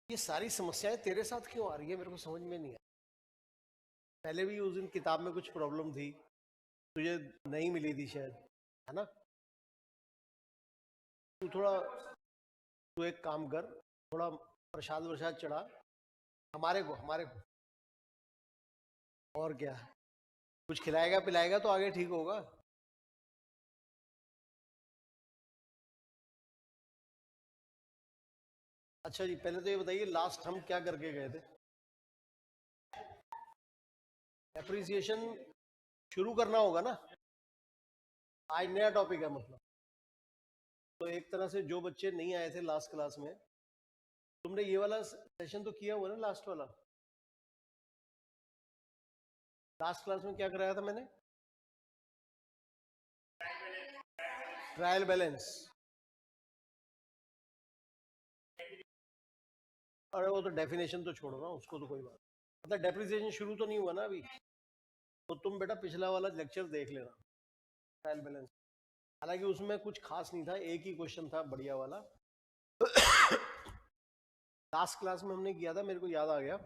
ये सारी समस्याएं तेरे साथ क्यों आ रही है, मेरे को समझ में नहीं आ। पहले भी उस दिन किताब में कुछ प्रॉब्लम थी, तुझे नहीं मिली थी शायद, है ना? तू एक काम कर, थोड़ा प्रसाद वरसाद चढ़ा हमारे को। और क्या, कुछ खिलाएगा पिलाएगा तो आगे ठीक होगा। अच्छा जी, पहले तो ये बताइए लास्ट हम क्या करके गए थे? एप्रिसिएशन शुरू करना होगा ना। आज नया टॉपिक है मतलब। तो एक तरह से जो बच्चे नहीं आए थे लास्ट क्लास में, तुमने ये वाला सेशन तो किया हुआ ना, लास्ट वाला। लास्ट क्लास में क्या कराया था मैंने? Trial balance. अरे वो तो डेफिनेशन तो छोड़ो ना, उसको तो कोई बात, मतलब डेप्रिसिएशन शुरू तो नहीं हुआ ना अभी। तो तुम बेटा पिछला वाला लेक्चर देख लेना, ट्रायल बैलेंस। हालांकि उसमें कुछ खास नहीं था, एक ही क्वेश्चन था बढ़िया वाला। लास्ट क्लास में हमने किया था, मेरे को याद आ गया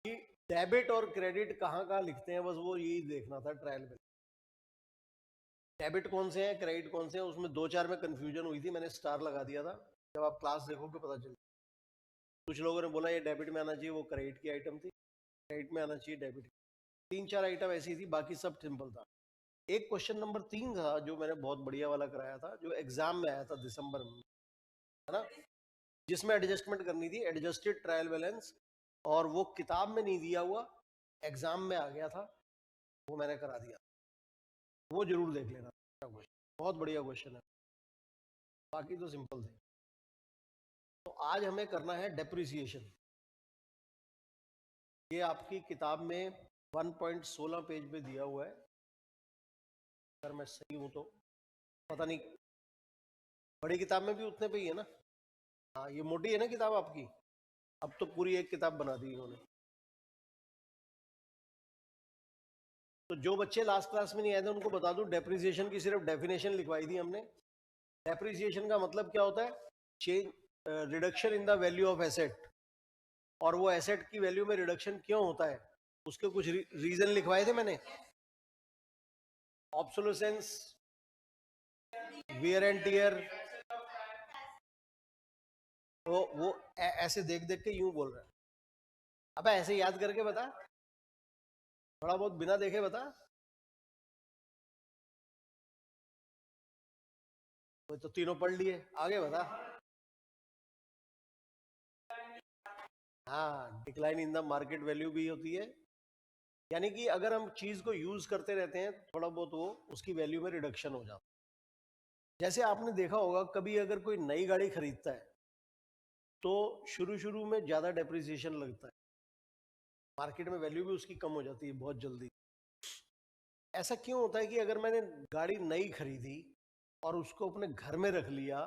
कि डेबिट और क्रेडिट कहाँ कहाँ लिखते हैं, बस वो यही देखना था ट्रायल बैलेंस। डेबिट कौन से हैं, क्रेडिट कौन से हैं, उसमें दो चार में कंफ्यूजन हुई थी, मैंने स्टार लगा दिया था। जब आप क्लास देखोगे पता चल। कुछ लोगों ने बोला ये डेबिट में आना चाहिए, वो क्रेडिट की आइटम थी। क्रेडिट में आना चाहिए डेबिट। तीन चार आइटम ऐसी थी, बाकी सब सिंपल था। एक क्वेश्चन नंबर 3 था जो मैंने बहुत बढ़िया वाला कराया था, जो एग्जाम में आया था दिसंबर में, है ना? जिसमें एडजस्टमेंट करनी थी, एडजस्टेड ट्रायल बैलेंस, और वो किताब में नहीं दिया हुआ, एग्जाम में आ गया था, वो मैंने करा दिया। वो जरूर देख लेना, बहुत बढ़िया क्वेश्चन है। बाकी तो सिंपल थे। तो आज हमें करना है डेप्रिसिएशन। ये आपकी किताब में 1.16 पेज पे दिया हुआ है, अगर मैं सही हूं तो। पता नहीं, बड़ी किताब में भी उतने पे ही है ना? हाँ, ये मोटी है ना किताब आपकी। अब तो पूरी एक किताब बना दी इन्होंने। तो जो बच्चे लास्ट क्लास में नहीं आए थे उनको बता दूं, डेप्रिसिएशन की सिर्फ डेफिनेशन लिखवाई थी हमने। डेप्रिसिएशन का मतलब क्या होता है? Change, reduction in the value of asset. और वो एसेट की वैल्यू में रिडक्शन क्यों होता है, उसके कुछ रीजन लिखवाए थे मैंने। Obsolescence, wear and tear. तो वो ऐसे देख देख के यूं बोल रहा है। अब ऐसे याद करके बता, थोड़ा बहुत बिना देखे बता। वो तो तीनों पढ़ लिए, आगे बता। हाँ, decline in the market value भी होती है, यानी कि अगर हम चीज को यूज करते रहते हैं थोड़ा बहुत, वो उसकी वैल्यू में रिडक्शन हो जाता है। जैसे आपने देखा होगा, कभी अगर कोई नई गाड़ी खरीदता है तो शुरू शुरू में ज्यादा डेप्रिसिएशन लगता है, मार्केट में वैल्यू भी उसकी कम हो जाती है बहुत जल्दी। ऐसा क्यों होता है कि अगर मैंने गाड़ी नई खरीदी और उसको अपने घर में रख लिया,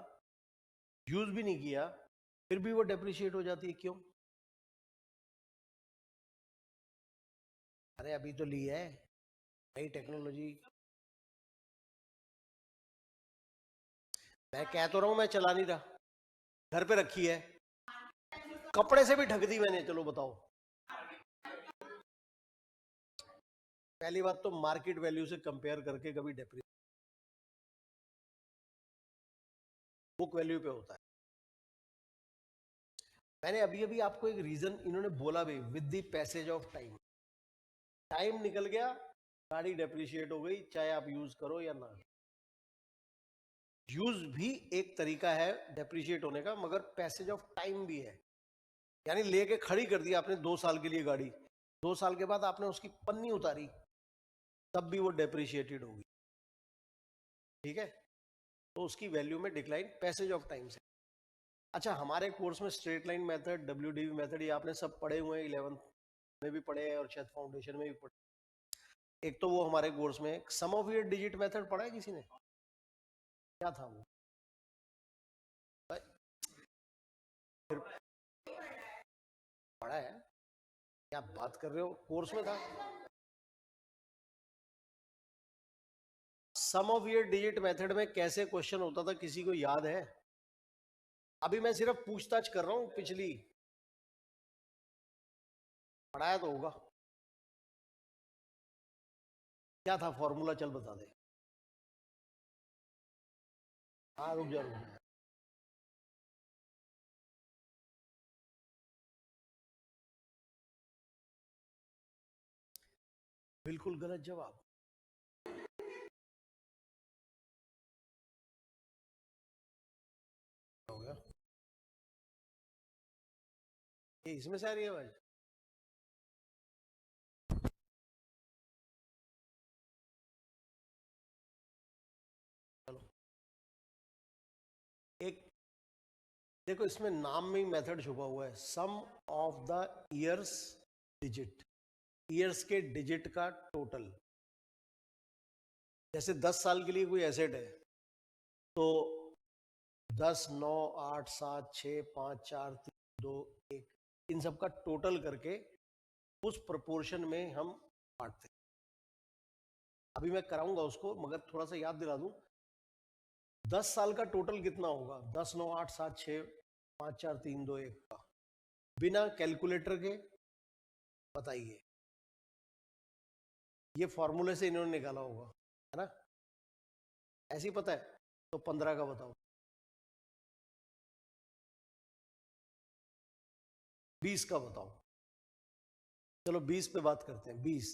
यूज भी नहीं किया, फिर भी वो डेप्रिशिएट हो जाती है, क्यों? अरे अभी तो ली है, नई टेक्नोलॉजी। मैं कह तो रहा हूं, मैं चला नहीं रहा, घर पे रखी है, कपड़े से भी ढक दी मैंने, चलो बताओ। पहली बात तो मार्केट वैल्यू से कंपेयर करके कभी डेप्रिसिएशन बुक वैल्यू पे होता है। मैंने अभी अभी आपको एक रीजन इन्होंने बोला भी, with the passage of time. Time निकल गया, गाड़ी डेप्रिशिएट हो गई, चाहे आप यूज करो या ना। यूज भी एक तरीका है डेप्रिशिएट होने का, मगर पैसेज ऑफ टाइम भी है। यानी लेके खड़ी कर दी आपने 2 साल के लिए गाड़ी, 2 साल के बाद आपने उसकी पन्नी उतारी, तब भी वो डेप्रिशिएटेड होगी। ठीक है? तो उसकी वैल्यू में डिक्लाइन पैसेज ऑफ टाइम से। अच्छा, हमारे कोर्स में straight line method, WDV method, ये आपने सब पढ़े हुए हैं, 11th में भी पढ़े हैं और शायद फाउंडेशन में भी पढ़े। एक तो वो हमारे कोर्स में सम ऑफ ईयर डिजिट मेथड पढ़ा है किसी ने? क्या था वो? फिर पढ़ा है? क्या बात कर रहे हो, कोर्स में था। सम ऑफ ईयर डिजिट मेथड में कैसे क्वेश्चन होता था, किसी को याद है? अभी मैं सिर्फ पूछताछ कर रहा हूं, पिछली पढ़ाया तो होगा। क्या था फॉर्मूला, चल बता दे। हाँ रुक जा रुक जा। बिल्कुल गलत जवाब। हो गया ये, इसमें से आ रही है भाई। चलो एक, देखो इसमें नाम में ही मेथड छुपा हुआ है, sum of the years digit, years के डिजिट का टोटल। जैसे 10 साल के लिए कोई एसेट है तो 10, 9, 8, 7, 6, 5, 4, 3, 2, 1, इन सब का टोटल करके उस प्रोपोर्शन में हम बांटते हैं। अभी मैं कराऊंगा उसको, मगर थोड़ा सा याद दिला दूं। 10 साल का टोटल कितना होगा? 10, 9, 8, 7, 6, 5, 4, 3, 2, 1 का बिना कैलकुलेटर के बताइए। ये फॉर्मूले से इन्होंने निकाला होगा, है ना? ऐसे ही पता है तो 15 का बताओ, 20 का बताओ। चलो 20 पे बात करते हैं। 20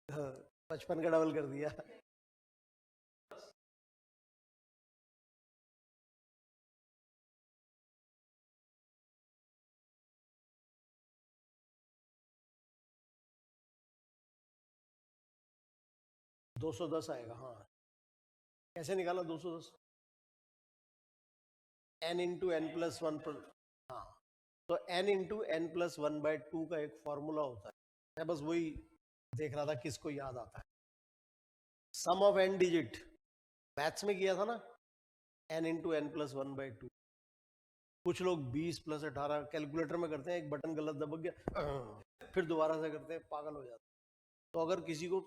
55 का डबल कर दिया। 210 आएगा। हाँ, कैसे निकाला 210? n into N plus one पर। हाँ, तो n into N plus one by two का एक फॉर्मूला होता है। मैं बस वही देख रहा था किसको याद आता है। Sum of n digit maths में किया था ना, n into N plus one by two. कुछ लोग 20 प्लस 18 कैलकुलेटर में करते हैं, एक बटन गलत दबक गया फिर दोबारा से करते हैं, पागल हो जाते हैं। तो अगर किसी को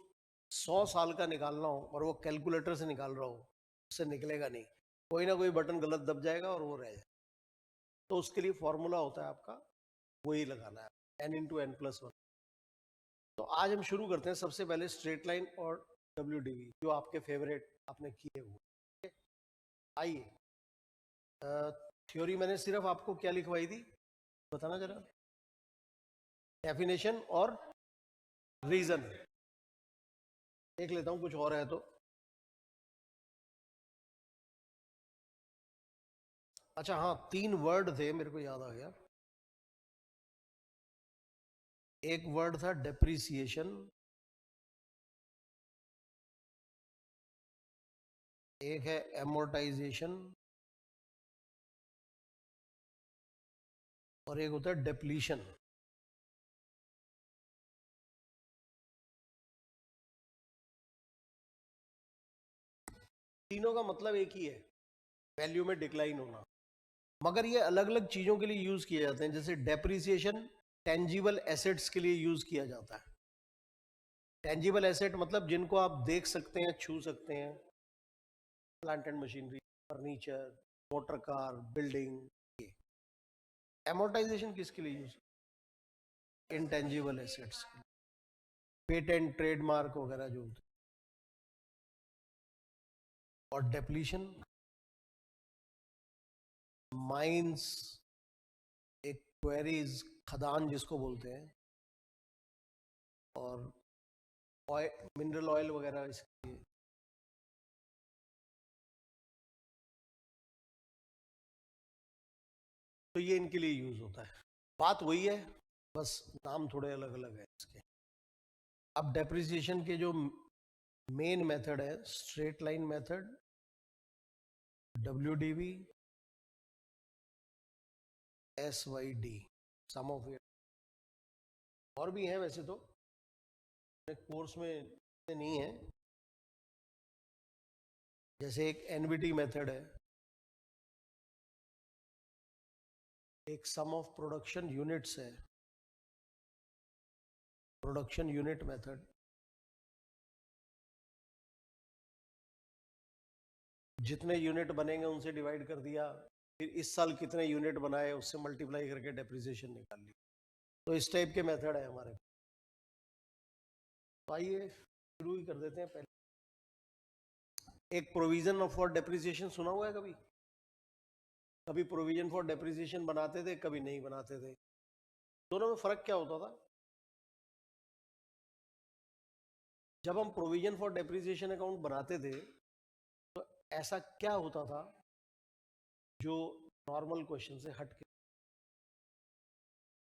100 साल का निकालना हो और वो कैलकुलेटर से निकाल रहा हो, उससे निकलेगा नहीं, कोई ना कोई बटन गलत दब जाएगा और वो रह जाएगा। तो उसके लिए फॉर्मूला होता है आपका, वही लगाना है, n into N plus one. तो आज हम शुरू करते हैं सबसे पहले स्ट्रेट लाइन और WDV, जो आपके फेवरेट आपने किए हुए। आइए, थ्योरी मैंने सिर्फ आपको क्या लिखवाई थी बताना जरा, डेफिनेशन और रीजन। देख लेता हूं कुछ और है तो। अच्छा हाँ, 3 वर्ड थे, मेरे को याद आ गया। एक वर्ड था डेप्रिसिएशन, एक है एमोर्टाइजेशन, और एक होता है डेप्लीशन। तीनों का मतलब एक ही है, वैल्यू में डिक्लाइन होना। मगर ये अलग अलग चीजों के लिए यूज किए जाते हैं। जैसे डेप्रिसिएशन टेंजिबल एसेट्स के लिए यूज किया जाता है। टेंजिबल एसेट मतलब जिनको आप देख सकते हैं, छू सकते हैं, plant and machinery, furniture, motor car, building. Amortisation किसके लिए use? Intangible assets, patent, trademark वगैरह जो होते हैं। और डेप्लीशन, माइंस, एक क्वेरीज, खदान जिसको बोलते हैं, और ऑयल, मिनरल ऑयल वगैरह इसके लिए। तो ये इनके लिए यूज होता है। बात वही है, बस नाम थोड़े अलग अलग है इसके। अब डेप्रिसिएशन के जो मेन मेथड है, straight line method, WDV, SYD, sum of it. और भी हैं वैसे तो, कोर्स में नहीं है। जैसे एक NVT मेथड है, एक सम ऑफ प्रोडक्शन यूनिट्स है, प्रोडक्शन यूनिट मेथड। जितने यूनिट बनेंगे उनसे डिवाइड कर दिया, फिर इस साल कितने यूनिट बनाए उससे मल्टीप्लाई करके डेप्रिसिएशन निकाल ली। तो इस टाइप के मेथड है हमारे। तो आइए शुरू ही कर देते हैं। पहले एक प्रोविजन फॉर डेप्रिसिएशन सुना हुआ है कभी? कभी प्रोविजन फॉर डेप्रिसिएशन बनाते थे, कभी नहीं बनाते थे। दोनों में फर्क क्या होता था? जब हम प्रोविजन फॉर डेप्रिसिएशन अकाउंट बनाते थे तो ऐसा क्या होता था जो नॉर्मल क्वेश्चन से हट के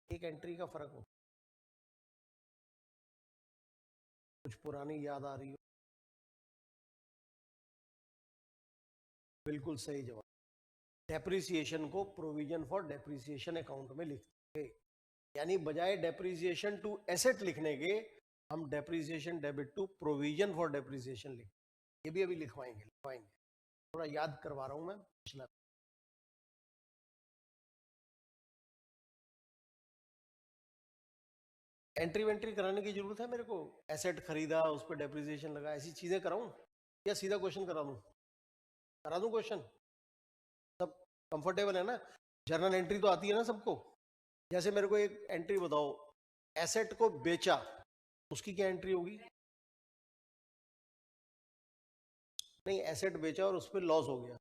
एक एंट्री का फर्क हो? कुछ पुरानी याद आ रही हो? बिल्कुल सही जवाब। डेप्रिसिएशन को प्रोविजन फॉर डेप्रिसिएशन अकाउंट में लिखते हैं, यानी बजाय डेप्रिसिएशन टू एसेट लिखने के हम depreciation debit to provision for depreciation लिख। ये भी अभी लिखवाएंगे। थोड़ा याद करवा रहा हूं मैं पिछला। एंट्री वेंट्री कराने की जरूरत है मेरे को? एसेट खरीदा, उस पर डेप्रिसिएशन लगा, ऐसी चीजें कराऊं या सीधा क्वेश्चन करा दूं क्वेश्चन? सब कंफर्टेबल है ना? जर्नल एंट्री तो आती है ना सबको? जैसे मेरे को एक एंट्री बताओ, एसेट को बेचा, उसकी क्या एंट्री होगी? नहीं, एसेट बेचा और उस पर लॉस हो गया।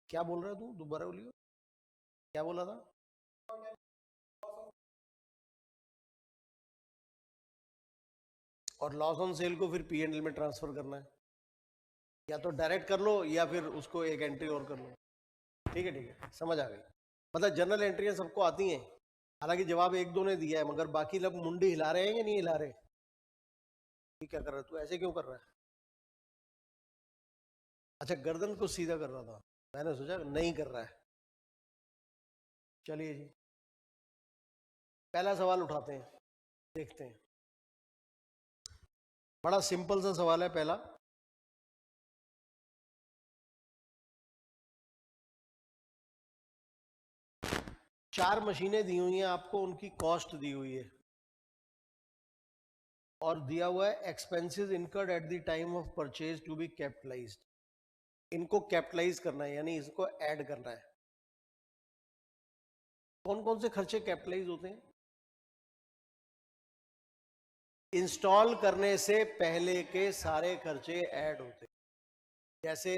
क्या बोल रहा है तू? दोबारा बोलियो, क्या बोला था? और लॉस ऑन सेल को फिर पी&एल में ट्रांसफर करना है, या तो डायरेक्ट कर लो या फिर उसको एक एंट्री और कर लो। ठीक है, समझ आ गई। मतलब जनरल एंट्रियां सबको आती हैं, हालांकि जवाब एक दो ने दिया है, मगर बाकी लोग मुंडी हिला रहे हैं या नहीं हिला रहे? ठीक, क्या कर रहा है तू? ऐसे क्यों कर रहा है? अच्छा, गर्दन को सीधा कर रहा था, मैंने सोचा नहीं कर रहा है। चलिए जी, पहला सवाल उठाते हैं, देखते हैं। बड़ा सिंपल सा सवाल है पहला। चार मशीनें दी हुई हैं आपको, उनकी कॉस्ट दी हुई है और दिया हुआ है expenses incurred at the time of purchase to be capitalised. इनको कैपिटलाइज करना है, यानी इसको ऐड करना है। कौन कौन से खर्चे कैपिटलाइज होते हैं? इंस्टॉल करने से पहले के सारे खर्चे ऐड होते हैं। जैसे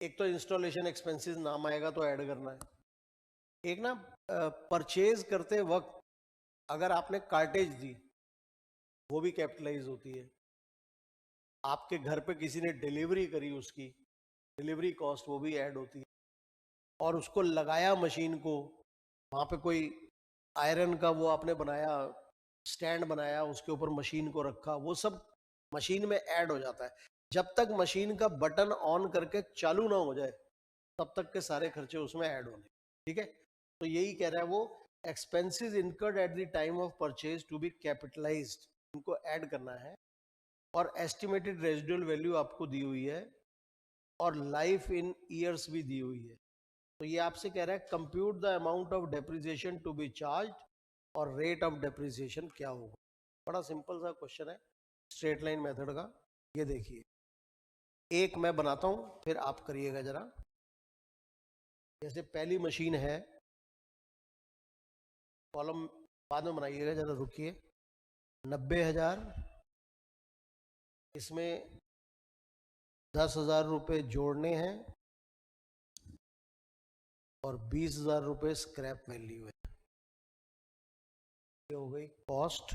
एक तो इंस्टॉलेशन एक्सपेंसेस नाम आएगा तो ऐड करना है। एक ना परचेज करते वक्त अगर आपने कार्टेज दी, वो भी कैपिटलाइज होती है। आपके घर पे किसी ने डिलीवरी करी, उसकी डिलीवरी कॉस्ट वो भी ऐड होती है। और उसको लगाया मशीन को, वहां पे कोई आयरन का वो आपने बनाया, स्टैंड बनाया, उसके ऊपर मशीन को रखा, वो सब मशीन में ऐड हो जाता है। जब तक मशीन का बटन ऑन करके चालू ना हो जाए तब तक के सारे खर्चे उसमें ऐड होने। ठीक है, तो यही कह रहा है वो, expenses incurred at the time of purchase to be capitalised, इनको ऐड करना है। और एस्टिमेटेड रेजिडुअल वैल्यू आपको दी हुई है और लाइफ इन ईयर्स भी दी हुई है। तो ये आपसे कह रहा है compute the amount of depreciation to be charge और रेट ऑफ डेप्रिसिएशन क्या होगा। बड़ा सिंपल सा क्वेश्चन है, स्ट्रेट लाइन मेथड का। ये देखिए, एक मैं बनाता हूं, फिर आप करिएगा जरा। जैसे पहली मशीन है, कॉलम बाद में बनाइएगा, जरा रुकिए। 90,000, इसमें 10,000 रुपये जोड़ने हैं और 20,000 रुपये स्क्रैप वैल्यू है। ये हो गई कॉस्ट,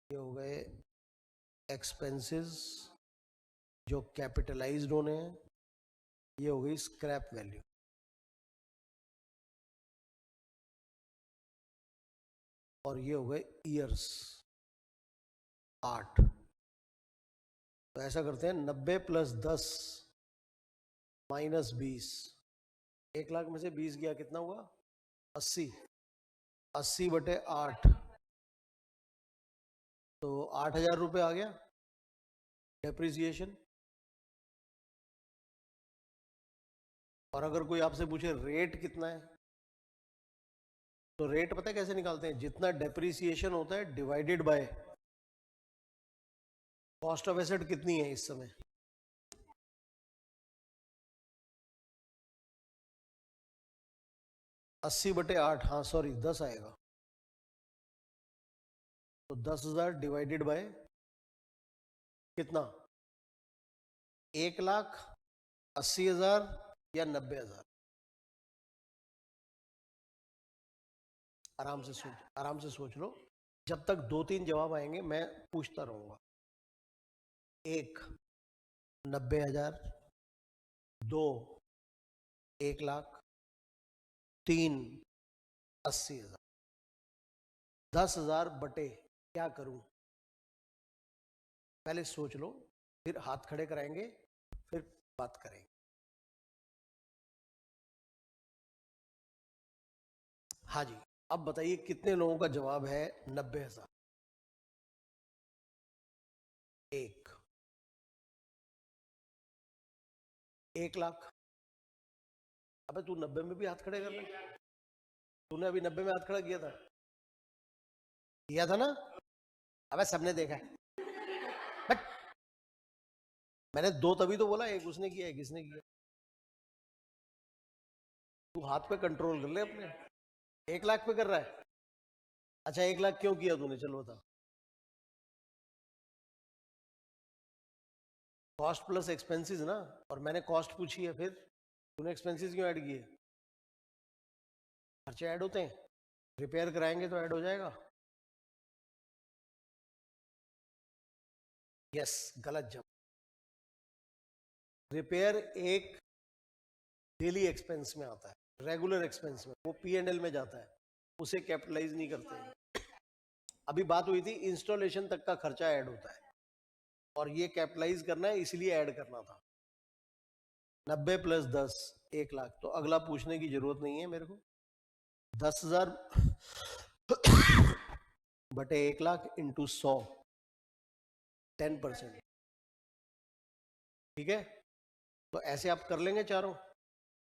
ये हो गए एक्सपेंसेस जो कैपिटलाइज्ड होने हैं, ये हो गई स्क्रैप वैल्यू। और ये हो गए ईयर्स, 8। तो ऐसा करते हैं, 90 + 10 - 20। 1,00,000 में से 20 गया, कितना हुआ? 80। 80/8, तो 8,000 रुपये आ गया डेप्रिसिएशन। और अगर कोई आपसे पूछे रेट कितना है, तो रेट पता है कैसे निकालते हैं? जितना डेप्रिसिएशन होता है divided by cost of asset कितनी है इस समय। 80/8, हाँ सॉरी 10 आएगा। तो 10,000 डिवाइडेड बाय कितना? 1,80,000 या 90,000? आराम से सोच लो। जब तक 2-3 जवाब आएंगे मैं पूछता रहूंगा। 1, 90,000, 2, 1,00,000, 3, 80,000। 10,000 बटे क्या करूं? पहले सोच लो, फिर हाथ खड़े कराएंगे, फिर बात करेंगे। हाँ जी, अब बताइए कितने लोगों का जवाब है 90,000? 1, 1,00,000। अबे तू 90 में भी हाथ खड़े कर ले। तूने अभी 90 में हाथ खड़ा किया था ना? अबे सबने देखा है। बट मैंने 2 तभी तो बोला, एक उसने किया, एक इसने किया। तू हाथ पे कंट्रोल कर ले अपने। 1,00,000 पे कर रहा है? अच्छा 1,00,000 क्यों किया तूने, चलो बता। कॉस्ट प्लस एक्सपेंसेस ना, और मैंने कॉस्ट पूछी है, फिर तूने एक्सपेंसेस क्यों ऐड किए? खर्चे ऐड होते हैं, रिपेयर कराएंगे तो ऐड हो जाएगा। यस, गलत जवाब। रिपेयर एक डेली एक्सपेंस में आता है, रेगुलर एक्सपेंस में, वो P&L में जाता है, उसे कैपिटलाइज नहीं करते। अभी बात हुई थी इंस्टॉलेशन तक का खर्चा ऐड होता है, और ये कैपिटलाइज करना है, इसलिए ऐड करना था। 90 + 10, 1,00,000। तो अगला पूछने की जरूरत नहीं है मेरे को। 10,000 बटे 1,00,000 इंटू 100, 10%। ठीक है, तो ऐसे आप कर लेंगे चारों।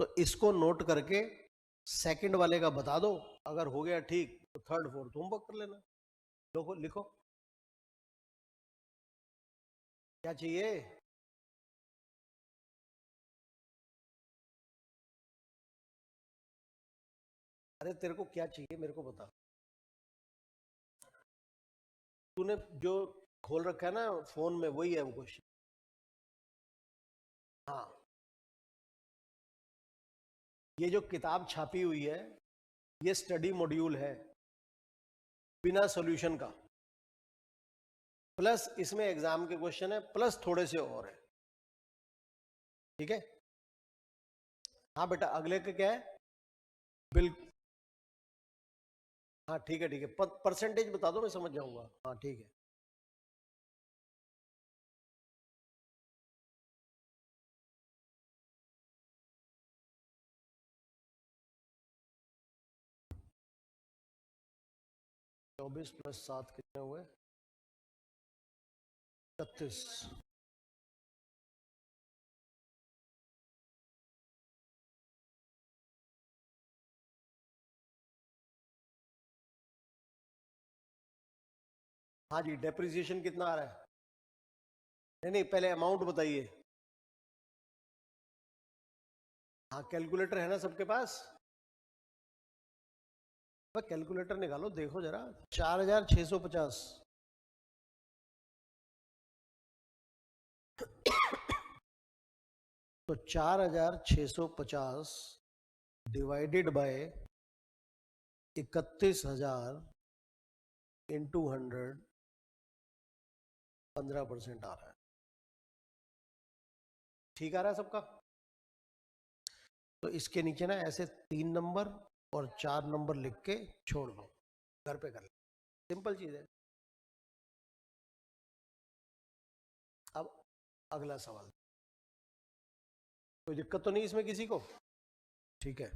तो इसको नोट करके सेकंड वाले का बता दो, अगर हो गया ठीक तो थर्ड फोर्थ होमवर्क कर लेना। लिखो लिखो, क्या चाहिए? अरे तेरे को क्या चाहिए मेरे को बता। तूने जो खोल रखा है ना फोन में, वही है वो क्वेश्चन। हाँ, ये जो किताब छापी हुई है, ये स्टडी मॉड्यूल है बिना सॉल्यूशन का, प्लस इसमें एग्जाम के क्वेश्चन है, प्लस थोड़े से और है। ठीक है, हाँ बेटा अगले का क्या है? बिल्कुल, हाँ ठीक है, परसेंटेज बता दो, मैं समझ जाऊंगा। हाँ ठीक है। चौबीस + 7 कितने हुए? 36। हाँ जी, डेप्रिसिएशन कितना आ रहा है? नहीं नहीं, पहले अमाउंट बताइए। हाँ, कैलकुलेटर है ना सबके पास? कैलकुलेटर निकालो, देखो जरा। 4,650। तो 4,650 डिवाइडेड बाय 31,000 इंटू 100, 15% आ रहा है। ठीक आ रहा है सबका? तो इसके नीचे ना ऐसे 3 नंबर और 4 नंबर लिख के छोड़ दो, घर पे कर ले, सिंपल चीज है। अब अगला सवाल, कोई दिक्कत तो नहीं इसमें किसी को? ठीक है,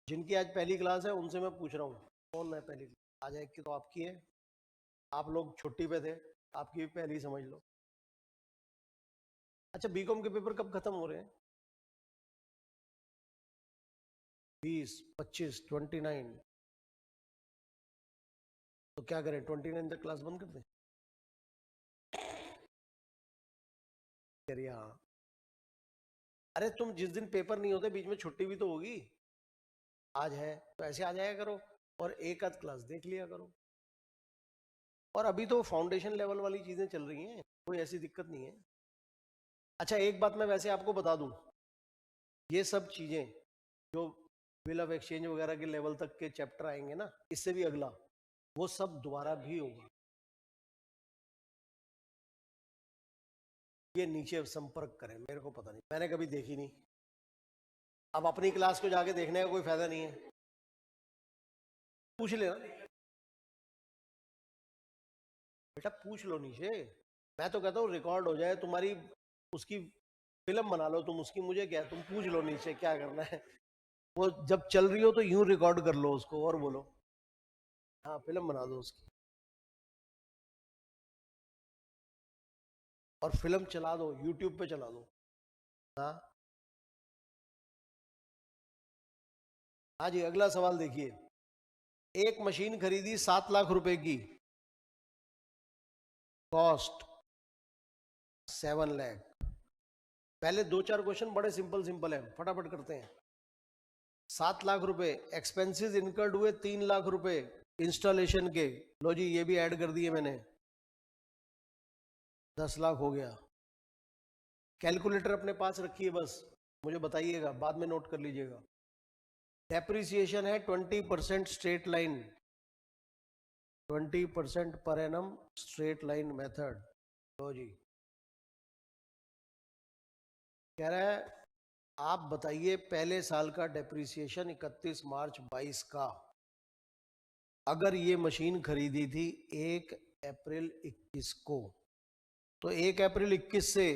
जिनकी आज पहली क्लास है उनसे मैं पूछ रहा हूँ, कौन है पहली क्लास? आज एक की तो आपकी है, आप लोग छुट्टी पे थे, आपकी भी पहली समझ लो। अच्छा, बीकॉम के पेपर कब खत्म हो रहे हैं? 20, 25, 29? तो क्या करें, 29 तक क्लास बंद कर दें? करिए हाँ। अरे तुम जिस दिन पेपर नहीं होते बीच में छुट्टी भी तो होगी, आज है तो ऐसे आ जाया करो और एक आध क्लास देख लिया करो। और अभी तो फाउंडेशन लेवल वाली चीजें चल रही हैं, कोई ऐसी दिक्कत नहीं है। अच्छा एक बात मैं वैसे आपको बता दूं, ये सब चीजें जो बिल ऑफ एक्सचेंज वगैरह के लेवल तक के चैप्टर आएंगे ना, इससे भी अगला, वो सब दोबारा भी होगा। ये नीचे संपर्क करें, मेरे को पता नहीं, मैंने कभी देखी नहीं। अब अपनी क्लास को जाके देखने का कोई फायदा नहीं है, पूछ लेना बेटा, पूछ लो नीचे। मैं तो कहता हूँ रिकॉर्ड हो जाए तुम्हारी, उसकी फिल्म बना लो तुम उसकी, मुझे क्या, तुम पूछ लो नीचे क्या करना है। वो जब चल रही हो तो यूं रिकॉर्ड कर लो उसको और बोलो, हाँ फिल्म बना दो उसकी, और फिल्म चला दो, यूट्यूब पे चला दो। हाँ हाँ जी, अगला सवाल देखिए। एक मशीन खरीदी 7 लाख रुपए की, कॉस्ट 7 लाख। पहले दो चार क्वेश्चन बड़े सिंपल सिंपल है, फटाफट करते हैं। 7 लाख रुपए, एक्सपेंसेस इनकर्ड हुए 3 लाख रुपए इंस्टॉलेशन के, लो जी ये भी ऐड कर दिए मैंने, 10 लाख हो गया। कैलकुलेटर अपने पास रखिए बस, मुझे बताइएगा, बाद में नोट कर लीजिएगा। डेप्रिसिएशन है 20% straight line, 20% per annum straight line method. लो जी, कह रहा है आप बताइए पहले साल का डेप्रिसिएशन 31 मार्च 22 का, अगर ये मशीन खरीदी थी 1 अप्रैल 21 को, तो 1 अप्रैल 21 से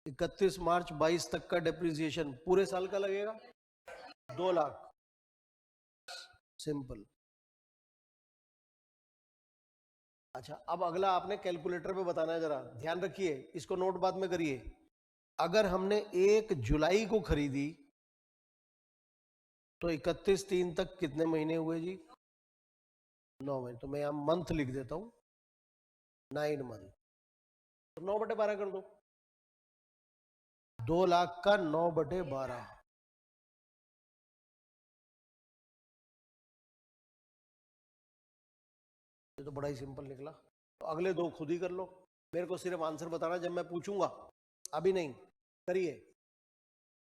31 मार्च 22 तक का डेप्रिसिएशन पूरे साल का लगेगा 2 लाख। सिंपल। अच्छा अब अगला आपने कैलकुलेटर पे बताना है, जरा ध्यान रखिए, इसको नोट बाद में करिए। अगर हमने 1 जुलाई को खरीदी तो 31/3 तक कितने महीने हुए जी? 9 महीने। तो मैं यहां मंथ लिख देता हूं, 9 मंथ। तो 9/12 कर दो, 2 लाख का 9/12। ये तो बड़ा ही सिंपल निकला। तो अगले दो खुद ही कर लो, मेरे को सिर्फ आंसर बताना जब मैं पूछूंगा, अभी नहीं। करिए,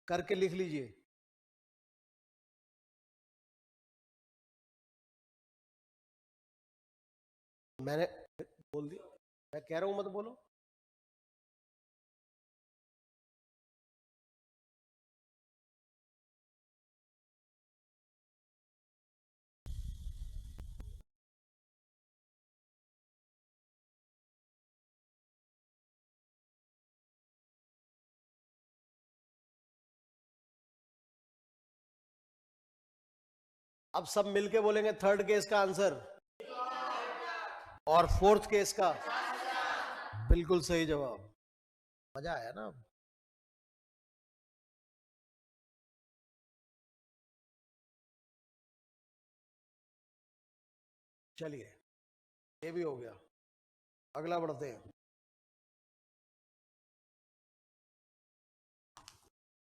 करके लिख लीजिए। मैंने बोल दिया, मैं कह रहा हूं मत बोलो। अब सब मिलके बोलेंगे थर्ड केस का आंसर, और फोर्थ केस का। बिल्कुल सही जवाब। मजा आया ना? चलिए ये भी हो गया, अगला बढ़ते हैं।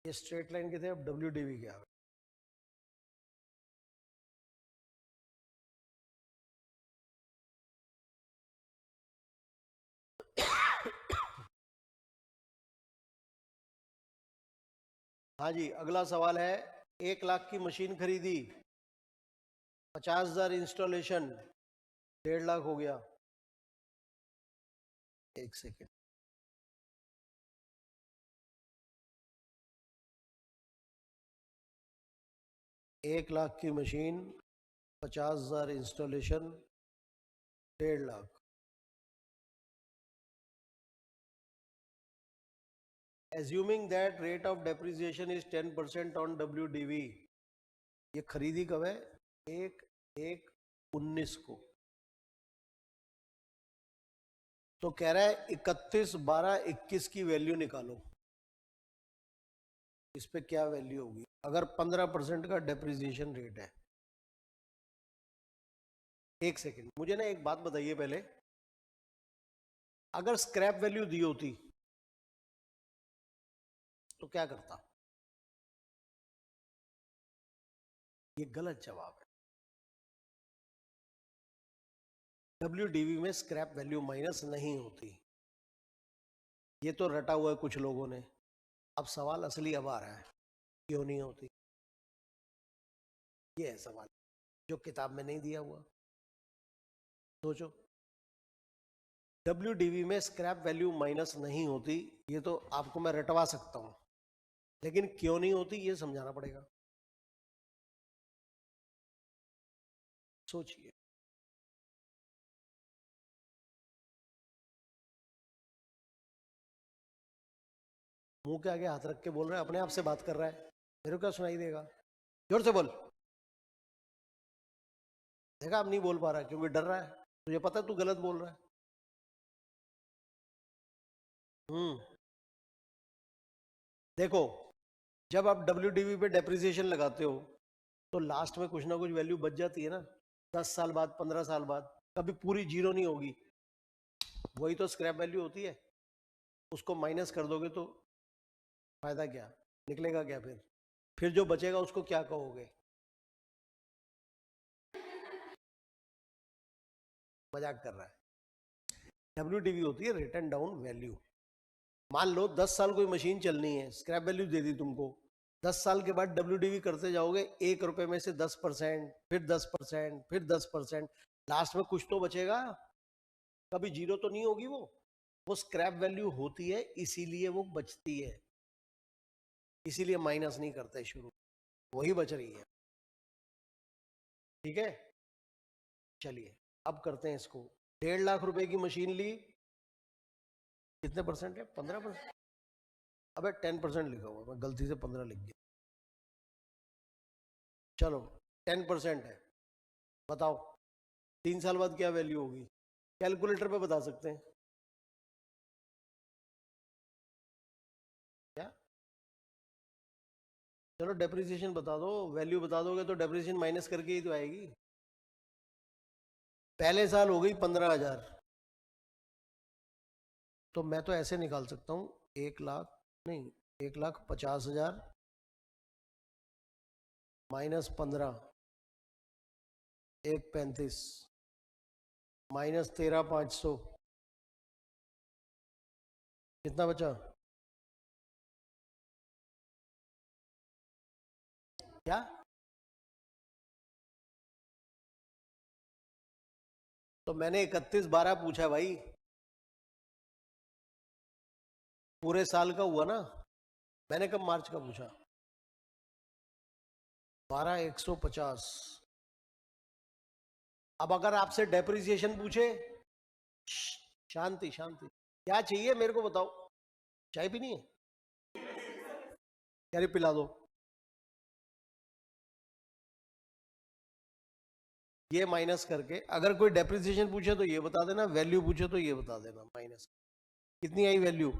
ये स्ट्रेट लाइन के थे, अब WDV के आ गए। हाँ जी, अगला सवाल है, 1 लाख की मशीन खरीदी, 50,000 इंस्टॉलेशन, 1.5 लाख हो गया। एक सेकेंड, 1 लाख की machine, 50,000 installation, 1.5 lakh. Assuming that rate of depreciation is 10% on WDV, ये खरीदी कब है? 1/1/19 को। तो कह रहा है 31/12/21 की वैल्यू निकालो, इस पे क्या वैल्यू होगी अगर 15% का डेप्रिसिएशन रेट है? एक सेकंड, मुझे ना एक बात बताइए पहले, अगर स्क्रैप वैल्यू दी होती तो क्या करता? ये गलत जवाब है। WDV में स्क्रैप वैल्यू माइनस नहीं होती। ये तो रटा हुआ है कुछ लोगों ने। अब सवाल असली अब आ रहा है, क्यों नहीं होती? ये है सवाल जो किताब में नहीं दिया हुआ। सोचो, WDV में स्क्रैप वैल्यू माइनस नहीं होती, ये तो आपको मैं रटवा सकता हूं, लेकिन क्यों नहीं होती ये समझाना पड़ेगा। सोचिए। मुंह के आगे हाथ रख के बोल रहा है, अपने आप से बात कर रहा है, मेरे को क्या सुनाई देगा? जोर से बोल। देखा, अब नहीं बोल पा रहा है क्योंकि डर रहा है। तुझे पता है तू गलत बोल रहा है। हम्म। देखो, जब आप WDV पे डेप्रिसिएशन लगाते हो तो लास्ट में कुछ ना कुछ वैल्यू बच जाती है ना, 10 साल बाद, 15 साल बाद, कभी पूरी जीरो नहीं होगी। वही तो स्क्रैप वैल्यू होती है। उसको माइनस कर दोगे तो फायदा क्या निकलेगा? क्या फिर जो बचेगा उसको क्या कहोगे? मजाक कर रहा है। WDV होती है रिटर्न डाउन वैल्यू। मान लो 10 साल कोई मशीन चलनी है, स्क्रैप वैल्यू दे दी तुमको, 10 साल के बाद WDV करते जाओगे, 1 रुपए में से 10%, फिर 10%, फिर 10%, लास्ट में कुछ तो बचेगा। कभी जीरो तो नहीं होगी वो स्क्रैप वैल्यू होती है, इसीलिए वो बचती है, इसीलिए माइनस नहीं करते शुरू, वही बच रही है। ठीक है, चलिए अब करते हैं इसको। 1.5 लाख रुपए की मशीन ली, कितने परसेंट है? 15%। अबे 10% लिखा हुआ, मैं गलती से 15 लिख गया। चलो 10% है, बताओ 3 साल बाद क्या वैल्यू होगी? कैलकुलेटर पे बता सकते हैं क्या? चलो डेप्रिसिएशन बता दो, वैल्यू बता दोगे तो डेप्रिसिएशन माइनस करके ही तो आएगी। पहले साल हो गई 15,000, तो मैं तो ऐसे निकाल सकता हूँ, 1 लाख नहीं, 1,50,000 -15, 1,35 -13,500, कितना बचा? क्या? तो मैंने 31/12 पूछा भाई, पूरे साल का हुआ ना। मैंने कब मार्च का पूछा? 12,150। अब अगर आपसे डेप्रिसिएशन पूछे, शांति शांति, क्या चाहिए मेरे को बताओ? चाय पीनी है? क्या पिला दो? ये माइनस करके, अगर कोई डेप्रिसिएशन पूछे तो ये बता देना, वैल्यू पूछे तो ये बता देना माइनस। कितनी आई वैल्यू?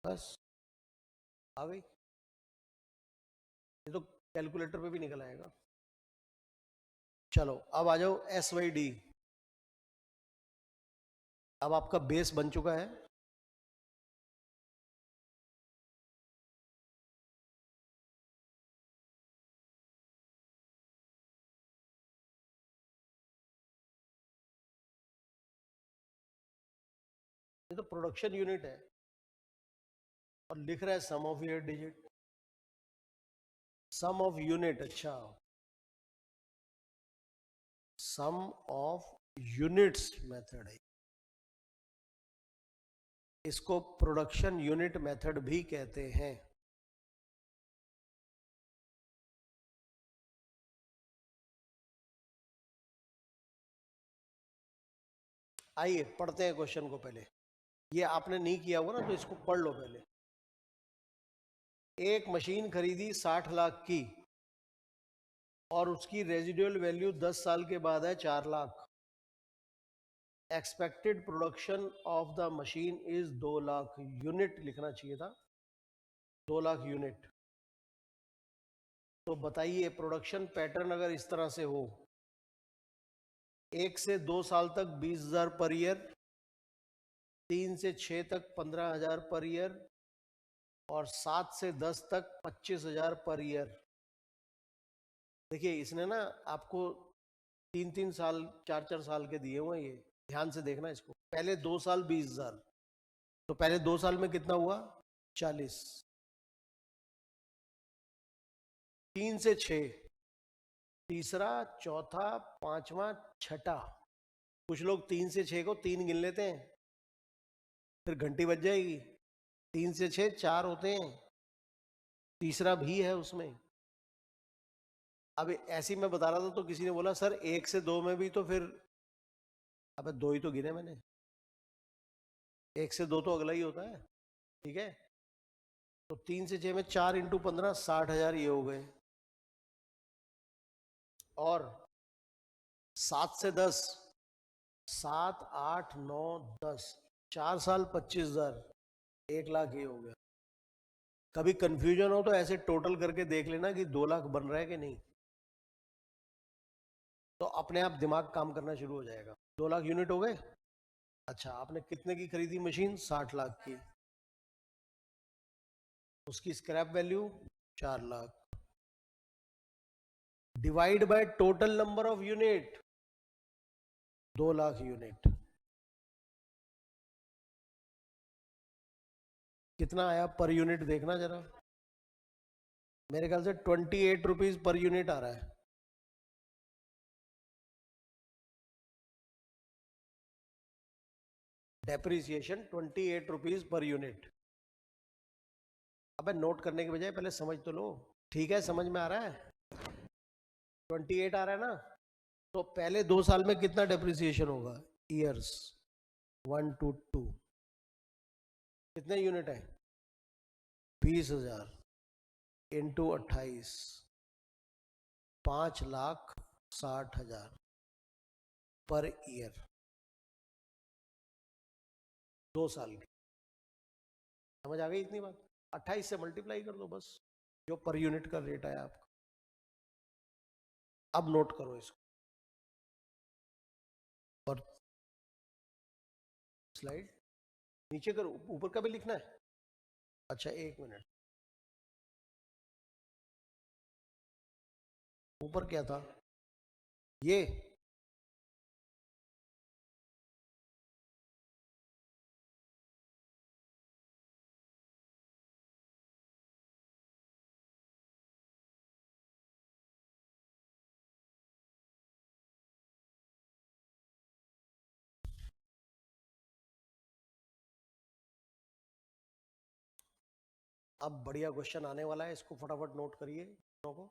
बस आ गई। ये तो कैलकुलेटर पे भी निकल आएगा। चलो अब आ जाओ SYD। अब आपका बेस बन चुका है। ये तो प्रोडक्शन यूनिट है और लिख रहा है sum of year digit, sum of unit. अच्छा, सम ऑफ यूनिट्स मेथड है, इसको प्रोडक्शन यूनिट मेथड भी कहते हैं। आइए पढ़ते हैं क्वेश्चन को पहले। ये आपने नहीं किया हुआ ना, तो इसको पढ़ लो पहले। एक मशीन खरीदी 60 लाख की और उसकी रेजिडुअल वैल्यू 10 साल के बाद है 4 lakh. Expected production of the machine is 2 lakh unit लिखना चाहिए था, 2 लाख यूनिट। तो बताइए प्रोडक्शन पैटर्न अगर इस तरह से हो, 1 से 2 साल तक 20,000 पर ईयर, 3 से 6 तक 15,000 पर ईयर, और 7 से 10 तक 25,000 पर ईयर। देखिए इसने ना आपको 3-3 साल 4-4 साल के दिए हुए, ये ध्यान से देखना इसको। पहले 2 साल 20,000, तो पहले 2 साल में कितना हुआ 40, 3 से 6, तीसरा, चौथा, पांचवा, छठा। कुछ लोग 3 से 6 को 3 गिन लेते हैं, फिर घंटी बज जाएगी। 3 से 6 4 होते हैं, तीसरा भी है उसमें। अब ऐसे ही मैं बता रहा था तो किसी ने बोला सर 1 से 2 में भी तो फिर, अबे 2 ही तो गिने मैंने, 1 से 2 तो अगला ही होता है, ठीक है। तो 3 से 6 में 4 इंटू 15 60,000 ये हो गए, और 7 से 10, 7 8 9 10, 4 साल 25,000, 1 लाख ये हो गया। कभी कंफ्यूजन हो तो ऐसे टोटल करके देख लेना कि 2 लाख बन रहा है कि नहीं, तो अपने आप दिमाग काम करना शुरू हो जाएगा। 2 लाख यूनिट हो गए। अच्छा, आपने कितने की खरीदी मशीन? 60 लाख की। उसकी scrap value 4 lakh, divide by total number of unit, 2 lakh unit. कितना आया पर यूनिट देखना जरा। मेरे ख्याल से 28 रुपीज पर यूनिट आ रहा है। Depreciation 28 rupees per unit. अबे नोट करने के बजाय पहले समझ तो लो। ठीक है, समझ में आ रहा है? 28 आ रहा है ना, तो पहले 2 साल में कितना डेप्रिसिएशन होगा? ईयर्स 1 to 2, कितने यूनिट है? 20,000 इंटू 28, 5,60,000 पर ईयर, 2 साल की। समझ आ गई इतनी बात? 28 से मल्टीप्लाई कर दो बस, जो पर यूनिट का रेट आया आपका। अब नोट करो इसको, और स्लाइड नीचे करो, ऊपर का भी लिखना है। अच्छा 1 मिनट, ऊपर क्या था ये? अब बढ़िया क्वेश्चन आने वाला है, इसको फटाफट नोट करिए को।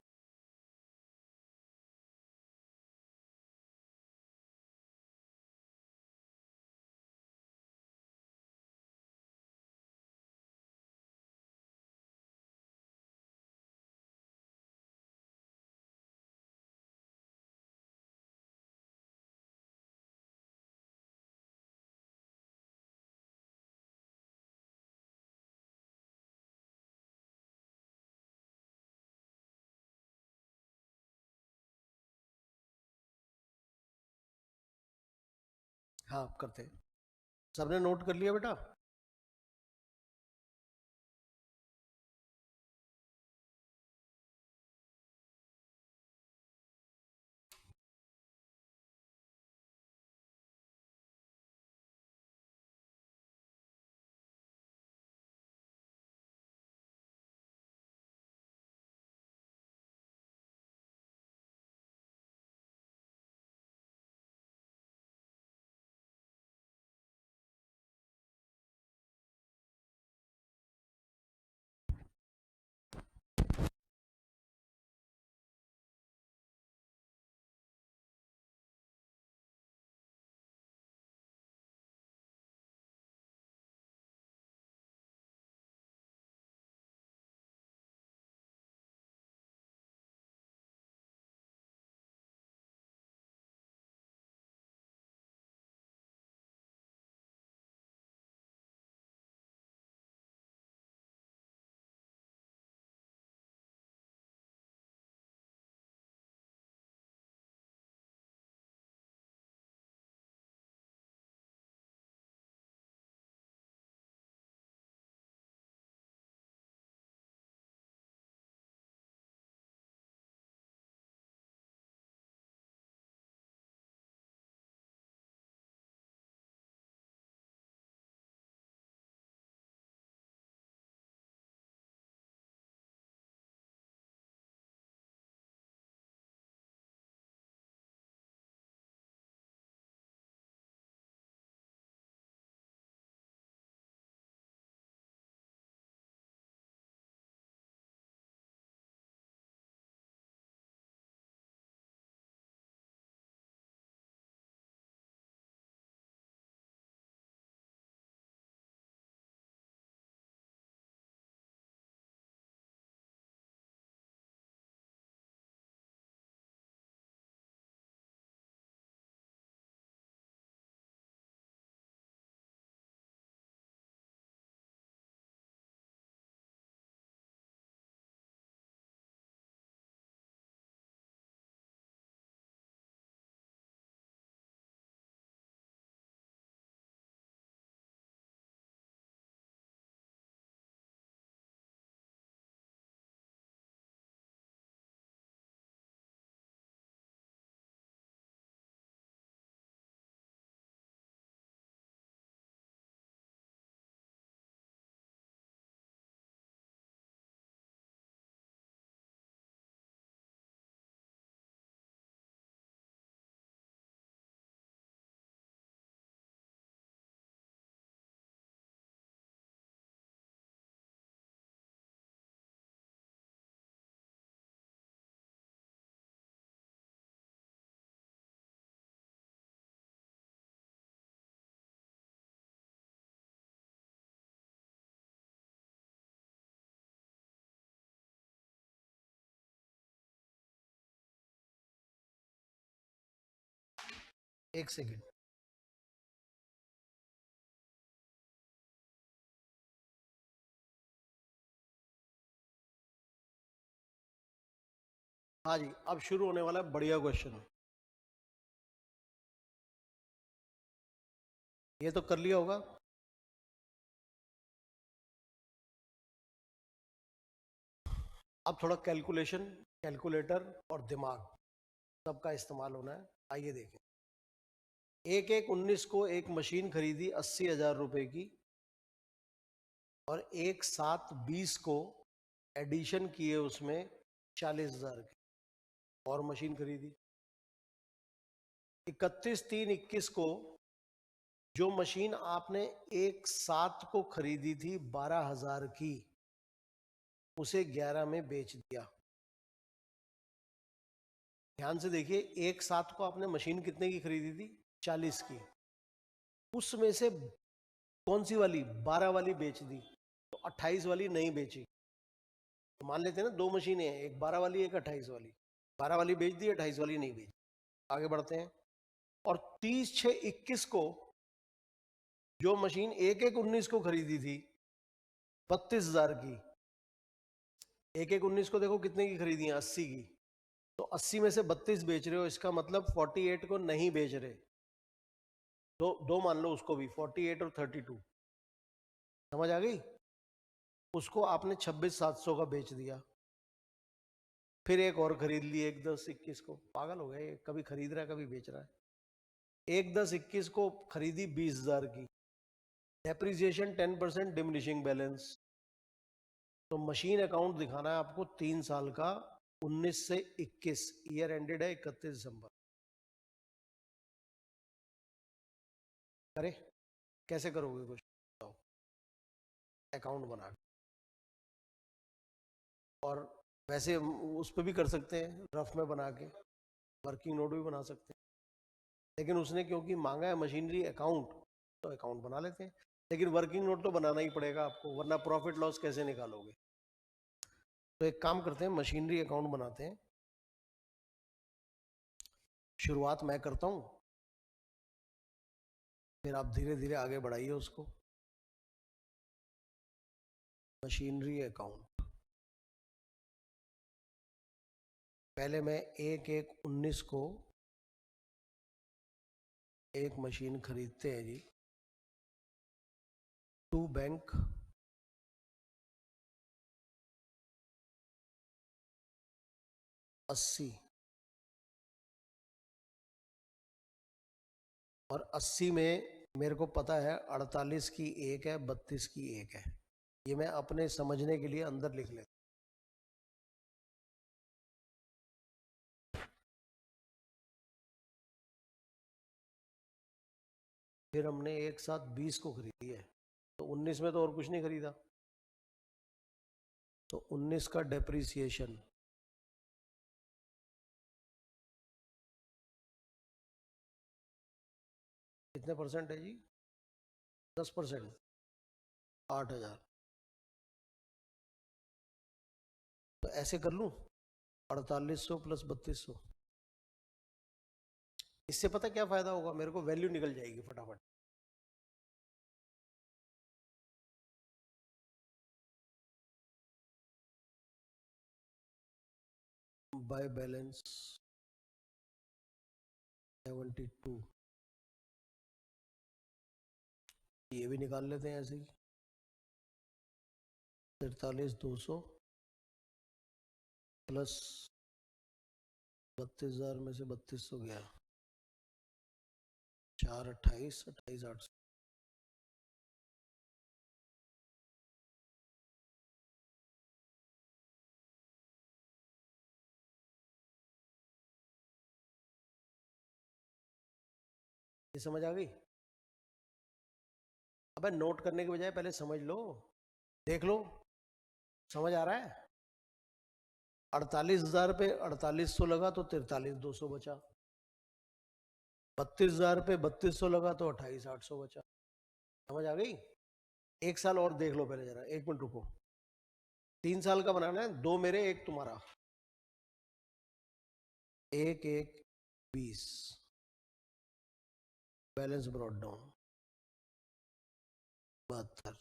हाँ करते हैं। सबने नोट कर लिया बेटा? एक सेकेंड, हाँ जी, अब शुरू होने वाला है बढ़िया क्वेश्चन। ये तो कर लिया होगा। अब थोड़ा कैलकुलेशन, कैलकुलेटर और दिमाग सबका इस्तेमाल होना है। आइए देखें। 1/1/19 को एक मशीन खरीदी 80,000 रुपए की, और 1/7/20 को एडिशन किए उसमें 40,000 की और मशीन खरीदी। 31/3/21 को जो मशीन आपने 1/7 को खरीदी थी 12,000 की, उसे 11 में बेच दिया। ध्यान से देखिए, 1/7 को आपने मशीन कितने की खरीदी थी? 40 की। उसमें से कौन सी वाली? 12 वाली बेच दी, तो 28 वाली नहीं बेची। तो मान लेते हैं ना, दो मशीनें हैं, एक 12 वाली एक 28 वाली। 12 वाली बेच दी, 28 वाली नहीं बेची। आगे बढ़ते हैं। और 30/6/21 को जो मशीन 1/1/19 को खरीदी थी 32,000 की, 1/1/19 को देखो कितने की खरीदी है? 80 की। तो 80 में से 32 बेच रहे हो, इसका मतलब 48 को नहीं बेच रहे। दो दो मान लो उसको भी, 48 और 32। समझ आ गई? उसको आपने 26,700 का बेच दिया। फिर एक और खरीद ली 1/10/21 को। पागल हो गए, कभी खरीद रहा है कभी बेच रहा है। 1/10/21 को खरीदी 20,000 की, डेप्रिसिएशन 10%, डिमिनिशिंग बैलेंस। तो मशीन अकाउंट दिखाना है आपको 3 साल का, 19 से 21, ईयर एंडेड है 31 दिसंबर। करे? कैसे करोगे कुछ बताओ? अकाउंट बना के। और वैसे उस पर भी कर सकते हैं, रफ में बना के वर्किंग नोट भी बना सकते हैं। लेकिन उसने क्योंकि मांगा है मशीनरी अकाउंट, तो अकाउंट बना लेते हैं। लेकिन वर्किंग नोट तो बनाना ही पड़ेगा आपको, वरना प्रॉफिट लॉस कैसे निकालोगे? तो एक काम करते हैं, मशीनरी अकाउंट बनाते हैं। शुरुआत मैं करता हूँ, फिर आप धीरे धीरे आगे बढ़ाइए उसको। मशीनरी अकाउंट, पहले मैं 1/1/19 को एक मशीन खरीदते हैं जी, टू बैंक, 80, और 80 में मेरे को पता है 48 की एक है, 32 की एक है। ये मैं अपने समझने के लिए अंदर लिख लेता। फिर हमने 1/7/20 को खरीदी है, तो 19 में तो और कुछ नहीं खरीदा, तो 19 का डेप्रिसिएशन कितने परसेंट है जी? 10%, 8,000। तो ऐसे कर लूं, 4800 प्लस 3200। इससे पता क्या फायदा होगा मेरे को? वैल्यू निकल जाएगी फटाफट। बाय बैलेंस 72, ये भी निकाल लेते हैं ऐसे ही। 43,200 प्लस 32,000 में से 3200 गया, 4/28, 28,800। ये समझ आ गई? अबे नोट करने के बजाय पहले समझ लो, देख लो, समझ आ रहा है? 48,000 पे 4800 लगा तो 43,200 बचा। 32,000 पे 3200 लगा तो 28,800 बचा। समझ आ गई? एक साल और देख लो पहले जरा, एक मिनट रुको। 3 साल का बनाना है, दो मेरे एक तुम्हारा। 1/1/20, बैलेंस ब्रॉट डाउन 72।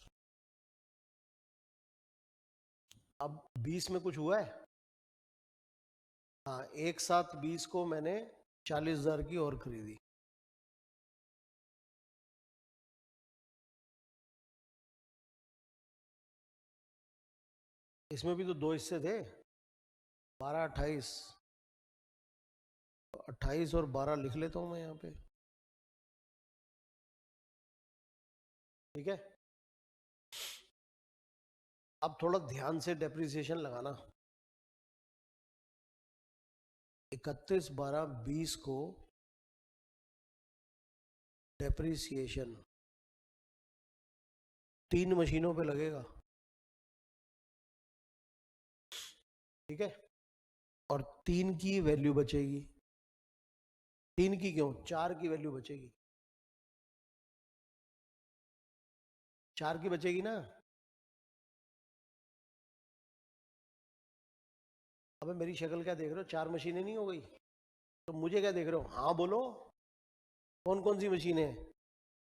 अब 20 में कुछ हुआ है? हाँ, एक साथ 20 को मैंने 40,000 की और खरीदी। इसमें भी तो दो हिस्से थे, 12 28। 28 और 12 लिख लेता हूं मैं यहाँ पे, ठीक है। अब थोड़ा ध्यान से डेप्रिसिएशन लगाना। 31 12 20 को डेप्रिसिएशन 3 मशीनों पे लगेगा, ठीक है। और 3 की वैल्यू बचेगी। 3 की क्यों, 4 की वैल्यू बचेगी। 4 की बचेगी ना। अबे मेरी शक्ल क्या देख रहे हो, 4 मशीनें नहीं हो गई? तो मुझे क्या देख रहे हो, हाँ बोलो। कौन कौन सी मशीनें हैं?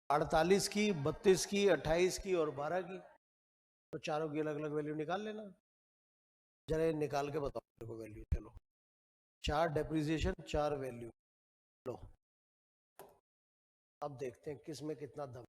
48 की, 32 की, 28 की और 12 की। तो चारों की अलग अलग वैल्यू निकाल लेना। जरा ये निकाल के बताओ मेरे को वैल्यू। चलो, 4 डेप्रिसिएशन 4 वैल्यू। लो, अब देखते हैं किस में कितना दम।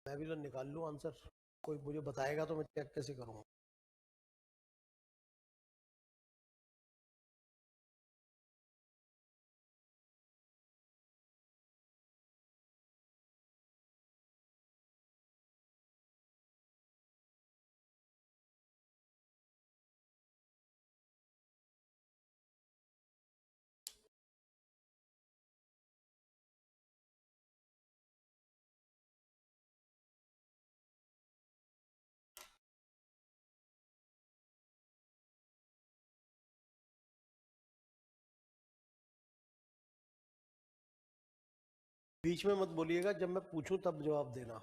मैं भी तो निकाल लूँ आंसर, कोई मुझे बताएगा तो मैं चेक कैसे करूँगा। बीच में मत बोलिएगा, जब मैं पूछूं तब जवाब देना।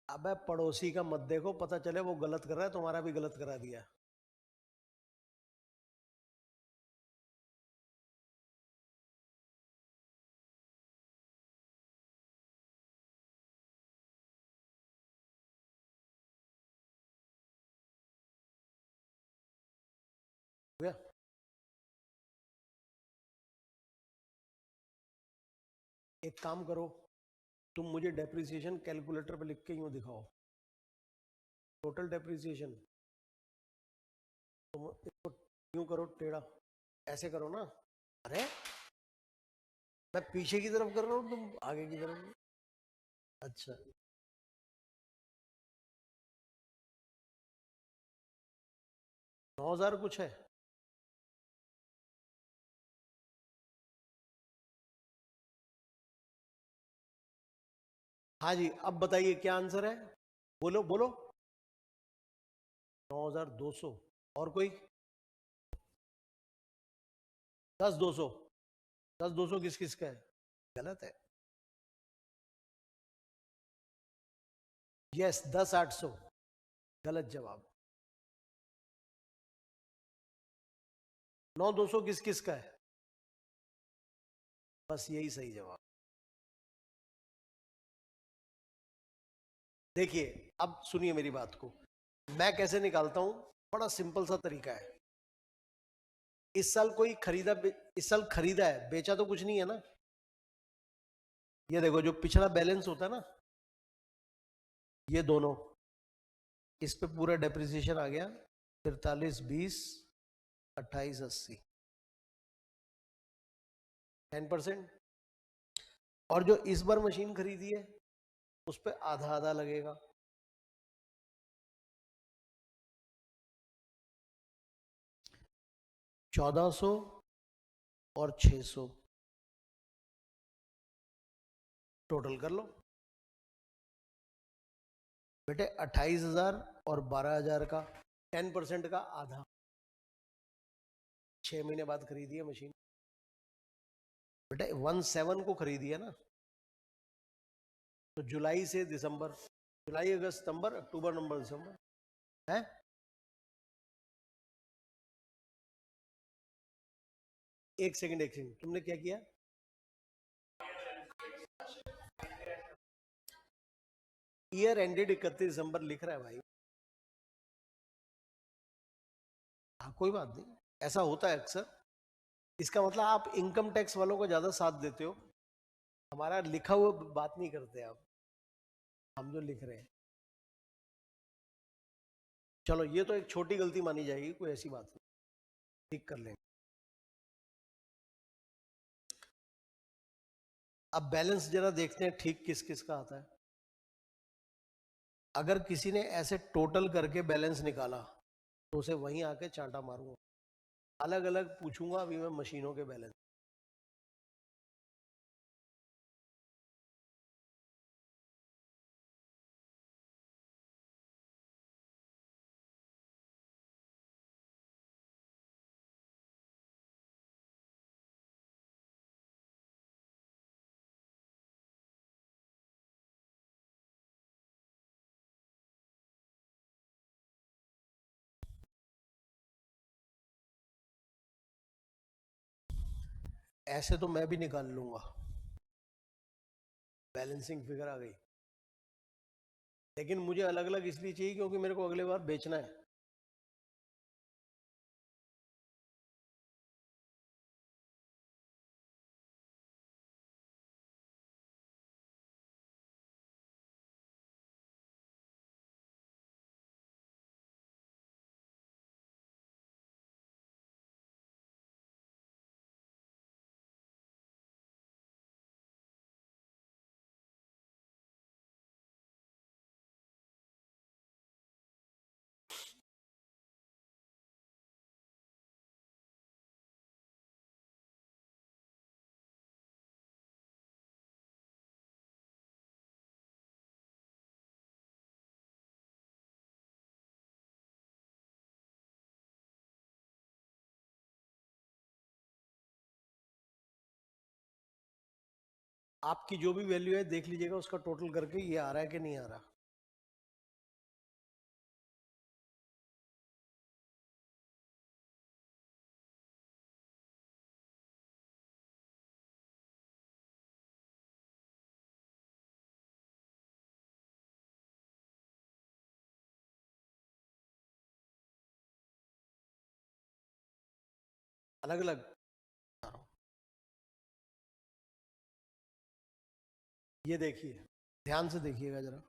अबे पड़ोसी का मत देखो, पता चले वो गलत कर रहा है, तुम्हारा भी गलत करा दिया। हो गया? एक काम करो, तुम मुझे डेप्रिसिएशन कैलकुलेटर पे लिख के यूं दिखाओ। टोटल डेप्रिसिएशन, तुम इसको यूं करो टेढ़ा, ऐसे करो ना। अरे मैं पीछे की तरफ कर रहा हूँ, तुम आगे की तरफ। अच्छा, 9,000 कुछ है। हाँ जी, अब बताइए क्या आंसर है, बोलो बोलो। 9,200। और कोई? 10,200। 10,200 किस किस का है? गलत है। यस, 10,800 गलत जवाब। 9,200 किस किस का है? बस यही सही जवाब। देखिए, अब सुनिए मेरी बात को, मैं कैसे निकालता हूं। बड़ा सिंपल सा तरीका है। इस साल कोई खरीदा, इस साल खरीदा है, बेचा तो कुछ नहीं है ना। ये देखो, जो पिछला बैलेंस होता है ना, ये दोनों, इस पे पूरा डेप्रिसिएशन आ गया। 43, 20, 28, 80, 10%। और जो इस बार मशीन खरीदी है, उस पे आधा आधा लगेगा। 1,400 और 600 टोटल कर लो बेटे। 28,000 और 12,000 का 10% का आधा। 6 महीने बाद खरीदी है मशीन बेटे। 1,7 को खरीदी है ना, तो जुलाई से दिसंबर, जुलाई अगस्त सितंबर अक्टूबर नवंबर दिसंबर है। एक सेकंड, एक सेकंड, तुमने क्या किया? ईयर एंडेड 31 दिसंबर लिख रहा है भाई। हाँ, कोई बात नहीं, ऐसा होता है अक्सर। इसका मतलब आप इनकम टैक्स वालों को ज्यादा साथ देते हो, हमारा लिखा हुआ बात नहीं करते आप, हम जो लिख रहे हैं। चलो, ये तो एक छोटी गलती मानी जाएगी, कोई ऐसी बात नहीं, ठीक कर लेंगे। अब बैलेंस जरा देखते हैं ठीक किस किस का आता है। अगर किसी ने ऐसे टोटल करके बैलेंस निकाला, तो उसे वहीं आके चांटा मारूंगा। अलग अलग पूछूंगा अभी मैं मशीनों के बैलेंस। ऐसे तो मैं भी निकाल लूंगा, बैलेंसिंग फिगर आ गई, लेकिन मुझे अलग अलग इसलिए चाहिए क्योंकि मेरे को अगले बार बेचना है। आपकी जो भी वैल्यू है देख लीजिएगा, उसका टोटल करके ये आ रहा है कि नहीं आ रहा। अलग अलग। ये देखिए, ध्यान से देखिएगा जरा,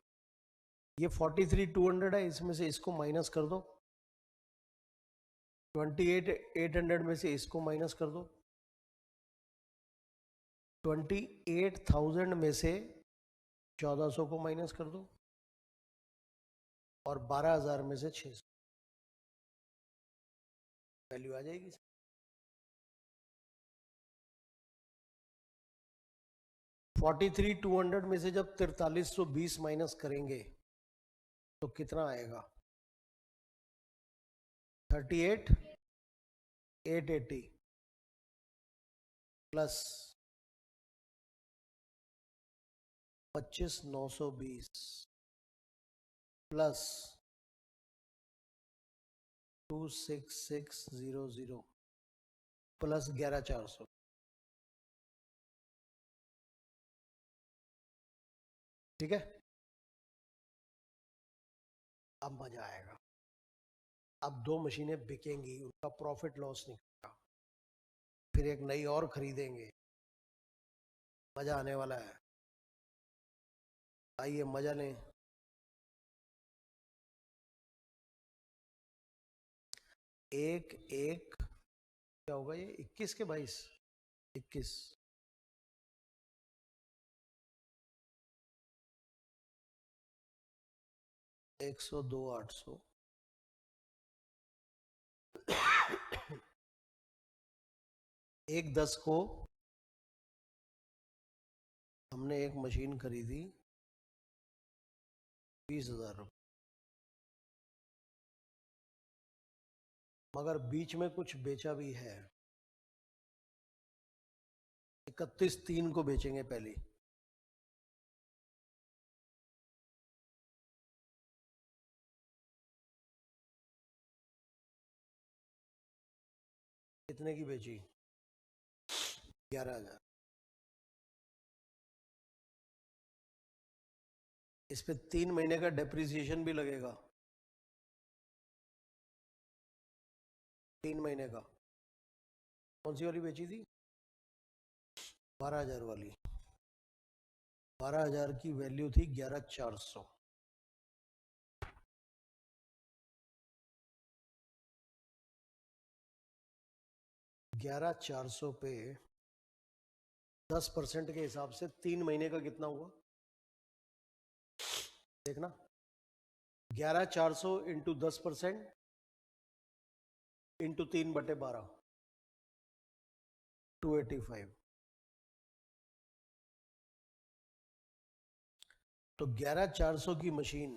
ये 43,200 है, इसमें से इसको माइनस कर दो। 28,800 में से इसको माइनस कर दो। 28,000 में से 1,400 को माइनस कर दो, और 12,000 में से 600। वैल्यू आ जाएगी। 43,200 में से जब 4320 माइनस करेंगे तो कितना आएगा? 38,880 प्लस 25,920 प्लस 26600 प्लस 11,400। ठीक है, अब मजा आएगा। अब 2 मशीनें बिकेंगी, उनका प्रॉफिट लॉस निकलेगा, फिर एक नई और खरीदेंगे, मजा आने वाला है। आइए मजा लें। एक एक क्या होगा ये? 21 के 22? 21 102,800 एक 10 को हमने एक मशीन खरीदी 20,000 रुपये, मगर बीच में कुछ बेचा भी है। 31/3 को बेचेंगे पहले। कितने की बेची? 11,000। इस पे 3 महीने का डेप्रिसिएशन भी लगेगा। 3 महीने का। कौन सी वाली बेची थी? 12,000 वाली। 12,000 की वैल्यू थी 11,400। 11,400 पे 10% के हिसाब से 3 महीने का कितना हुआ देखना। 11,400 इंटू 10% इंटू 3/12, 285। तो 11,400 की मशीन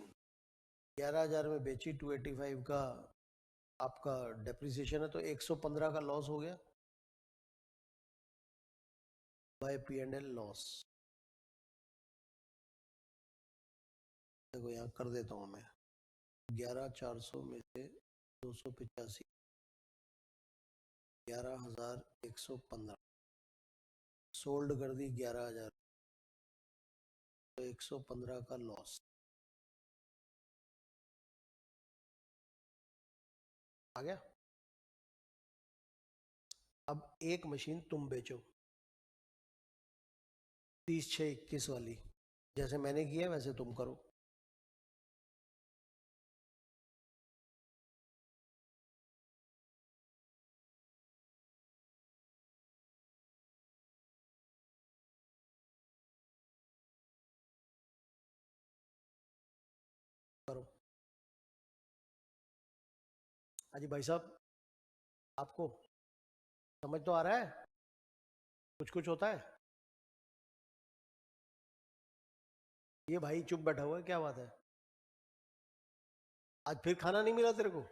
11,000 में बेची, 285 का आपका डेप्रिसिएशन है, तो 115 का लॉस हो गया बाय P&L लॉस। देखो यहाँ कर देता हूँ मैं। 11,400 में से 285, 11,115 सोल्ड कर दी 11,000, तो 115 का लॉस आ गया। अब एक मशीन तुम बेचो 30/6/21 वाली, जैसे मैंने किया वैसे तुम करो। करो। अजी भाई साहब, आपको समझ तो आ रहा है? कुछ कुछ होता है। ये भाई चुप बैठा हुआ है, क्या बात है? आज फिर खाना नहीं मिला तेरे को?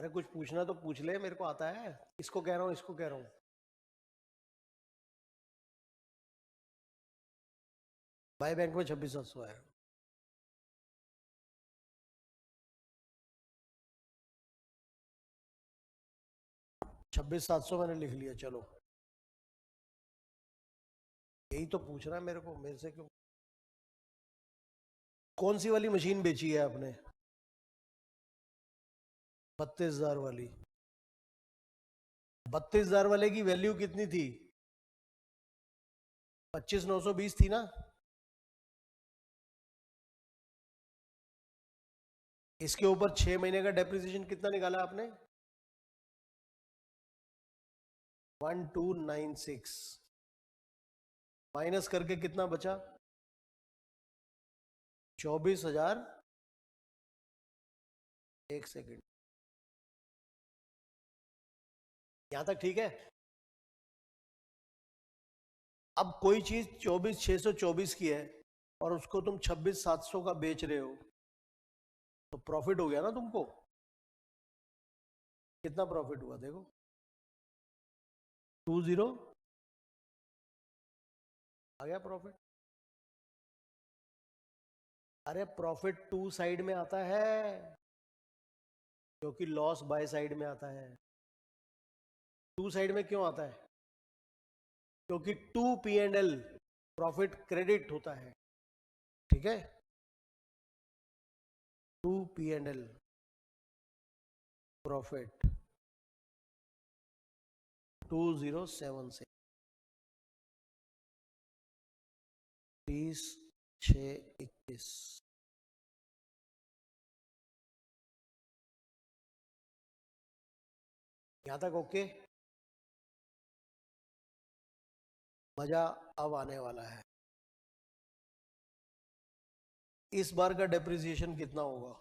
अरे कुछ पूछना तो पूछ ले, मेरे को आता है। इसको कह रहा हूँ, इसको कह रहा हूँ। बाई बैंक में 26,700 है। छब्बीस सात सौ मैंने लिख लिया, चलो। यही तो पूछ रहा है मेरे को, मेरे से क्यों। कौन सी वाली मशीन बेची है आपने? 32,000 वाली। 32,000 वाले की वैल्यू कितनी थी? 25,920 थी ना। इसके ऊपर 6 महीने का डेप्रिसिएशन कितना निकाला आपने? 1296 माइनस करके कितना बचा? 24,000। एक सेकंड, यहां तक ठीक है? अब कोई चीज 24,624 की है और उसको तुम 26,700 का बेच रहे हो, तो प्रॉफिट हो गया ना तुमको। कितना प्रॉफिट हुआ देखो? 20 आ गया प्रॉफिट। अरे प्रॉफिट टू साइड में आता है, क्योंकि लॉस बाय साइड में आता है। टू साइड में क्यों आता है? क्योंकि to P and L profit credit होता है, ठीक है। To P and L profit 2076 30/6/21। यहां तक ओके? मजा अब आने वाला है। इस बार का डेप्रिसिएशन कितना होगा?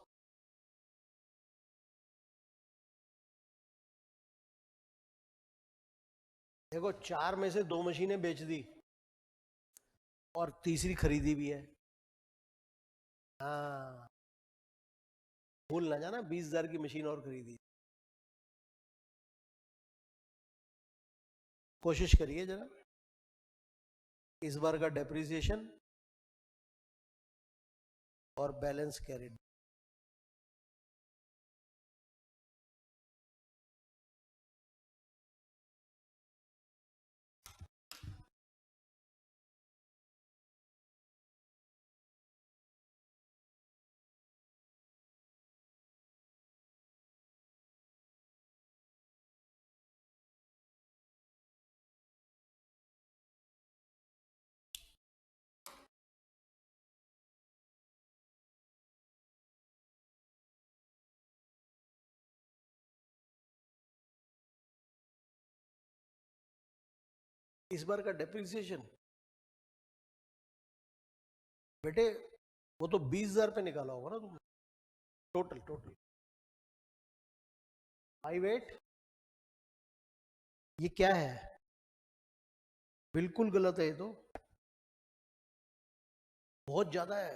देखो, 4 में से 2 मशीनें बेच दी और तीसरी खरीदी भी है। हाँ, भूल ना जाना, 20,000 की मशीन और खरीदी। कोशिश करिए जरा। इस बार का डेप्रिसिएशन और बैलेंस कैरिड। इस बार का डेप्रिसिएशन बेटे, वो तो 20,000 पे निकाला होगा ना तुमने। Total total 58। ये क्या है? बिल्कुल गलत है ये तो, बहुत ज्यादा है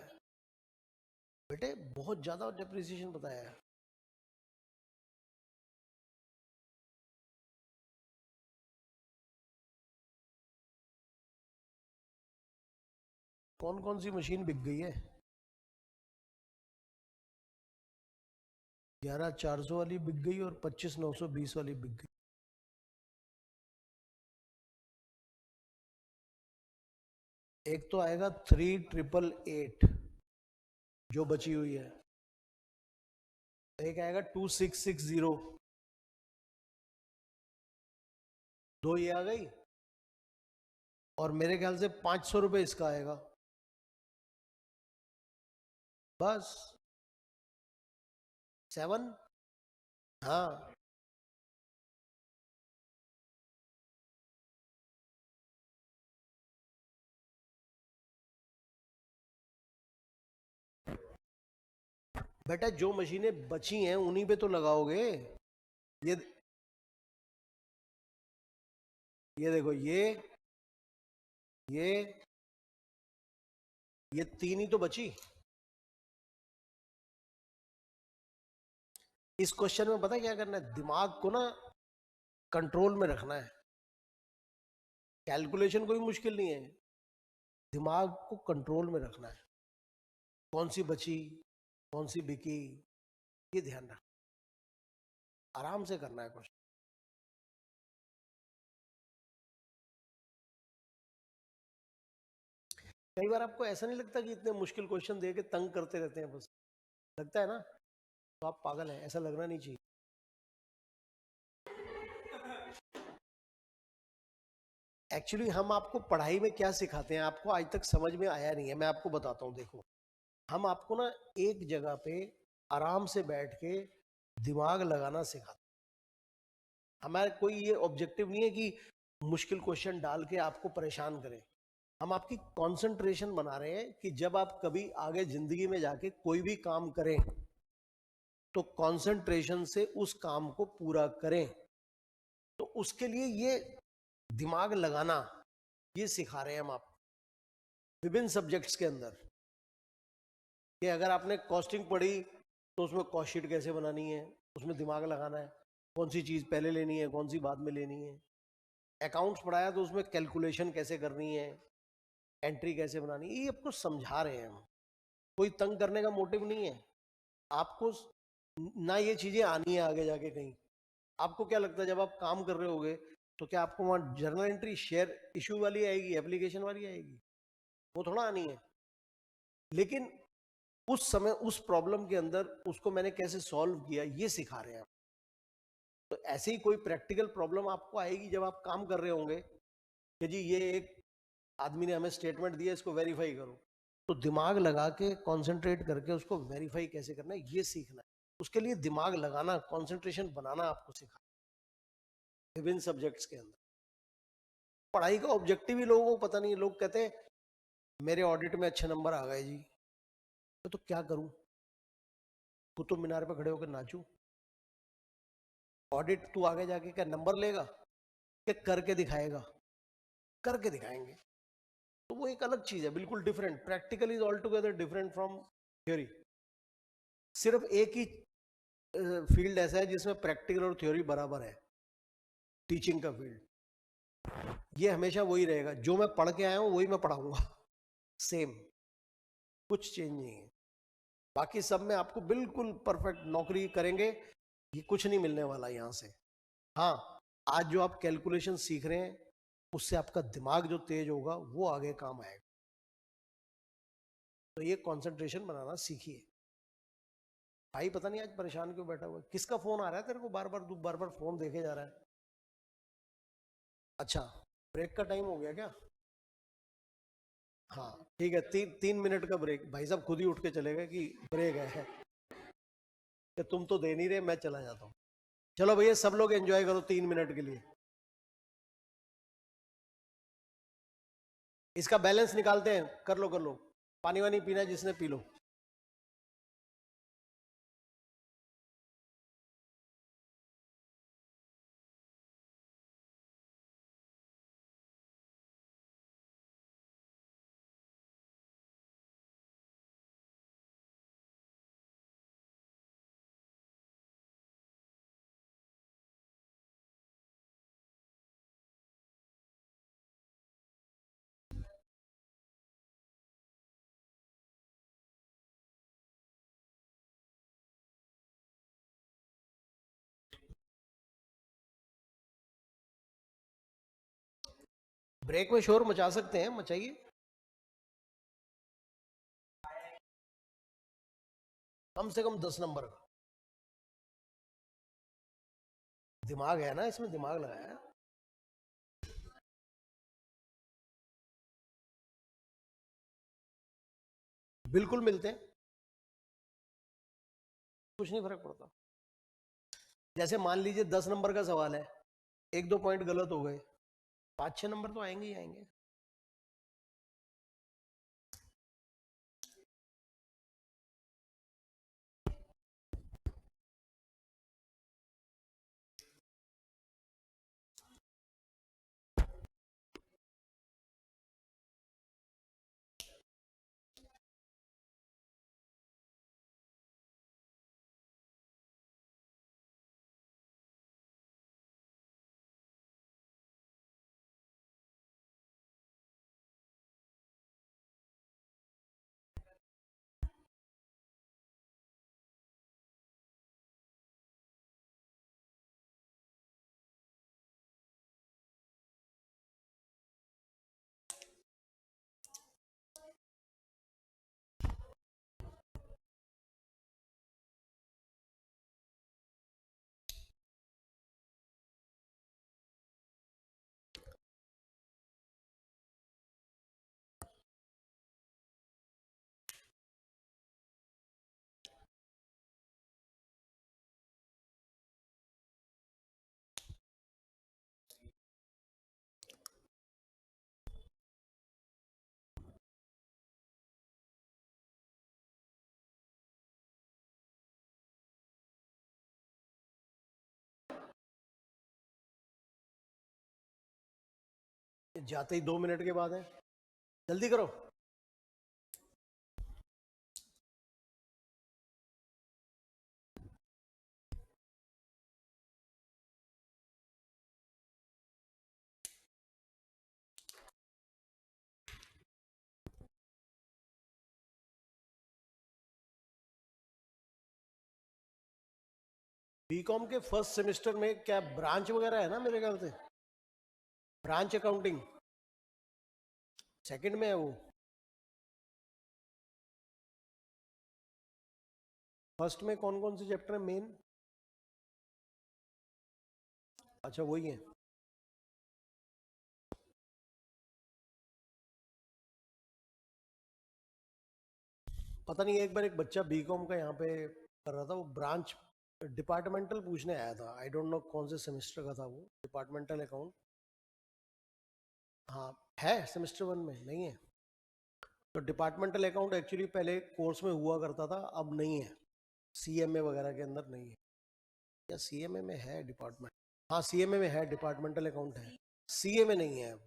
बेटे, बहुत ज्यादा डेप्रिसिएशन बताया है। कौन कौन सी मशीन बिक गई है? 11,400 वाली बिक गई और 25,920 वाली बिक गई। एक तो आएगा 3,888 जो बची हुई है। एक आएगा 2,660। दो ये आ गई, और मेरे ख्याल से 500 रुपये इसका आएगा, बस। 7। हाँ, बेटा जो मशीनें बची हैं उन्हीं पे तो लगाओगे। ये ये देखो, ये ये तीन ही तो बची। इस क्वेश्चन में पता क्या करना है, दिमाग को ना कंट्रोल में रखना है। कैलकुलेशन कोई मुश्किल नहीं है, दिमाग को कंट्रोल में रखना है। कौन सी बची, कौन सी बिकी, ये ध्यान रखना, आराम से करना है क्वेश्चन। कई बार आपको ऐसा नहीं लगता कि इतने मुश्किल क्वेश्चन दे के तंग करते रहते हैं बस, लगता है ना, तो आप पागल हैं, ऐसा लगना नहीं चाहिए। एक्चुअली हम आपको पढ़ाई में क्या सिखाते हैं, आपको आज तक समझ में आया नहीं है, मैं आपको बताता हूँ। देखो, हम आपको ना एक जगह पे आराम से बैठ के दिमाग लगाना सिखाते हैं। हमारा कोई ये ऑब्जेक्टिव नहीं है कि मुश्किल क्वेश्चन डाल के आपको परेशान करें। हम आपकी कंसंट्रेशन बना रहे हैं कि जब आप कभी आगे जिंदगी में जाके कोई भी काम करें तो कंसंट्रेशन से उस काम को पूरा करें। तो उसके लिए ये दिमाग लगाना, ये सिखा रहे हैं हम आपको विभिन्न सब्जेक्ट्स के अंदर। कि अगर आपने कॉस्टिंग पढ़ी तो उसमें कॉस्ट शीट कैसे बनानी है, उसमें दिमाग लगाना है, कौन सी चीज़ पहले लेनी है, कौन सी बाद में लेनी है। अकाउंट्स पढ़ाया तो उसमें कैलकुलेशन कैसे करनी है, एंट्री कैसे बनानी है, ये आपको समझा रहे हैं हम। कोई तंग करने का मोटिव नहीं है आपको, ना ये चीज़ें आनी है आगे जाके कहीं। आपको क्या लगता है जब आप काम कर रहे होगे तो क्या आपको वहाँ जर्नल एंट्री शेयर इशू वाली आएगी, एप्लीकेशन वाली आएगी? वो थोड़ा आनी है। लेकिन उस समय उस प्रॉब्लम के अंदर उसको मैंने कैसे सॉल्व किया, ये सिखा रहे हैं। तो ऐसे ही कोई प्रैक्टिकल प्रॉब्लम आपको आएगी जब आप काम कर रहे होंगे कि जी ये एक आदमी ने हमें स्टेटमेंट दिया, इसको वेरीफाई करो, तो दिमाग लगा के कंसंट्रेट करके उसको वेरीफाई कैसे करना है ये सीखना है। उसके लिए दिमाग लगाना, कंसंट्रेशन बनाना आपको सिखा विभिन्न सब्जेक्ट्स के अंदर। पढ़ाई का ऑब्जेक्टिव ही लोगों को पता नहीं है। लोग कहते हैं मेरे ऑडिट में अच्छे नंबर आ गए जी, तो क्या करूं, कुतुब मीनार पे खड़े होकर नाचूं? ऑडिट तू आगे जाके क्या नंबर लेगा कि करके दिखाएगा? करके दिखाएंगे। तो वो एक अलग चीज है, बिल्कुल different. Practical is all together different from theory. सिर्फ एक ही फील्ड ऐसा है जिसमें प्रैक्टिकल और थ्योरी बराबर है, टीचिंग का फील्ड। ये हमेशा वही रहेगा, जो मैं पढ़ के आया हूं वही मैं पढ़ाऊंगा, सेम, कुछ चेंज नहीं है। बाकी सब में आपको बिल्कुल परफेक्ट नौकरी करेंगे, ये कुछ नहीं मिलने वाला यहाँ से। हाँ, आज जो आप कैलकुलेशन सीख रहे हैं उससे आपका दिमाग जो तेज होगा वो आगे काम आएगा। तो ये कंसंट्रेशन बनाना सीखिए। भाई पता नहीं आज परेशान क्यों बैठा हुआ है, किसका फोन आ रहा है तेरे को बार बार, तू बार बार फोन देखे जा रहा है? अच्छा, ब्रेक का टाइम हो गया क्या? हाँ ठीक है, 3 मिनट का ब्रेक। भाई साहब खुद ही उठ के चले गए कि ब्रेक है, कि तुम तो दे नहीं रहे, मैं चला जाता हूँ। चलो भैया सब लोग एंजॉय करो 3 मिनट के लिए। इसका बैलेंस निकालते हैं, कर लो कर लो। पानी वानी पीना है जिसने पी लो। ब्रेक में शोर मचा सकते हैं, मचाइए। कम से कम 10 नंबर का दिमाग है ना, इसमें दिमाग लगाया है। बिल्कुल मिलते हैं, कुछ नहीं फर्क पड़ता। जैसे मान लीजिए 10 नंबर का सवाल है, एक दो पॉइंट गलत हो गए, 5-6 नंबर तो आएंगे ही आएंगे। जाते ही 2 मिनट के बाद है, जल्दी करो। बीकॉम के फर्स्ट सेमेस्टर में क्या ब्रांच वगैरह है ना, मेरे ख्याल से ब्रांच अकाउंटिंग सेकंड में है वो। फर्स्ट में कौन कौन से चैप्टर है मेन? अच्छा वही है। पता नहीं, एक बार एक बच्चा बीकॉम का यहाँ पे कर रहा था, वो ब्रांच डिपार्टमेंटल पूछने आया था। आई डोंट नो कौन से सेमेस्टर का था वो, डिपार्टमेंटल अकाउंट। हाँ है, सेमेस्टर 1 में नहीं है। तो डिपार्टमेंटल अकाउंट एक्चुअली पहले कोर्स में हुआ करता था, अब नहीं है। सीएमए वगैरह के अंदर नहीं है। या सीएमए में है डिपार्टमेंट? हाँ सीएमए में है, डिपार्टमेंटल अकाउंट है। सीएमए नहीं है अब।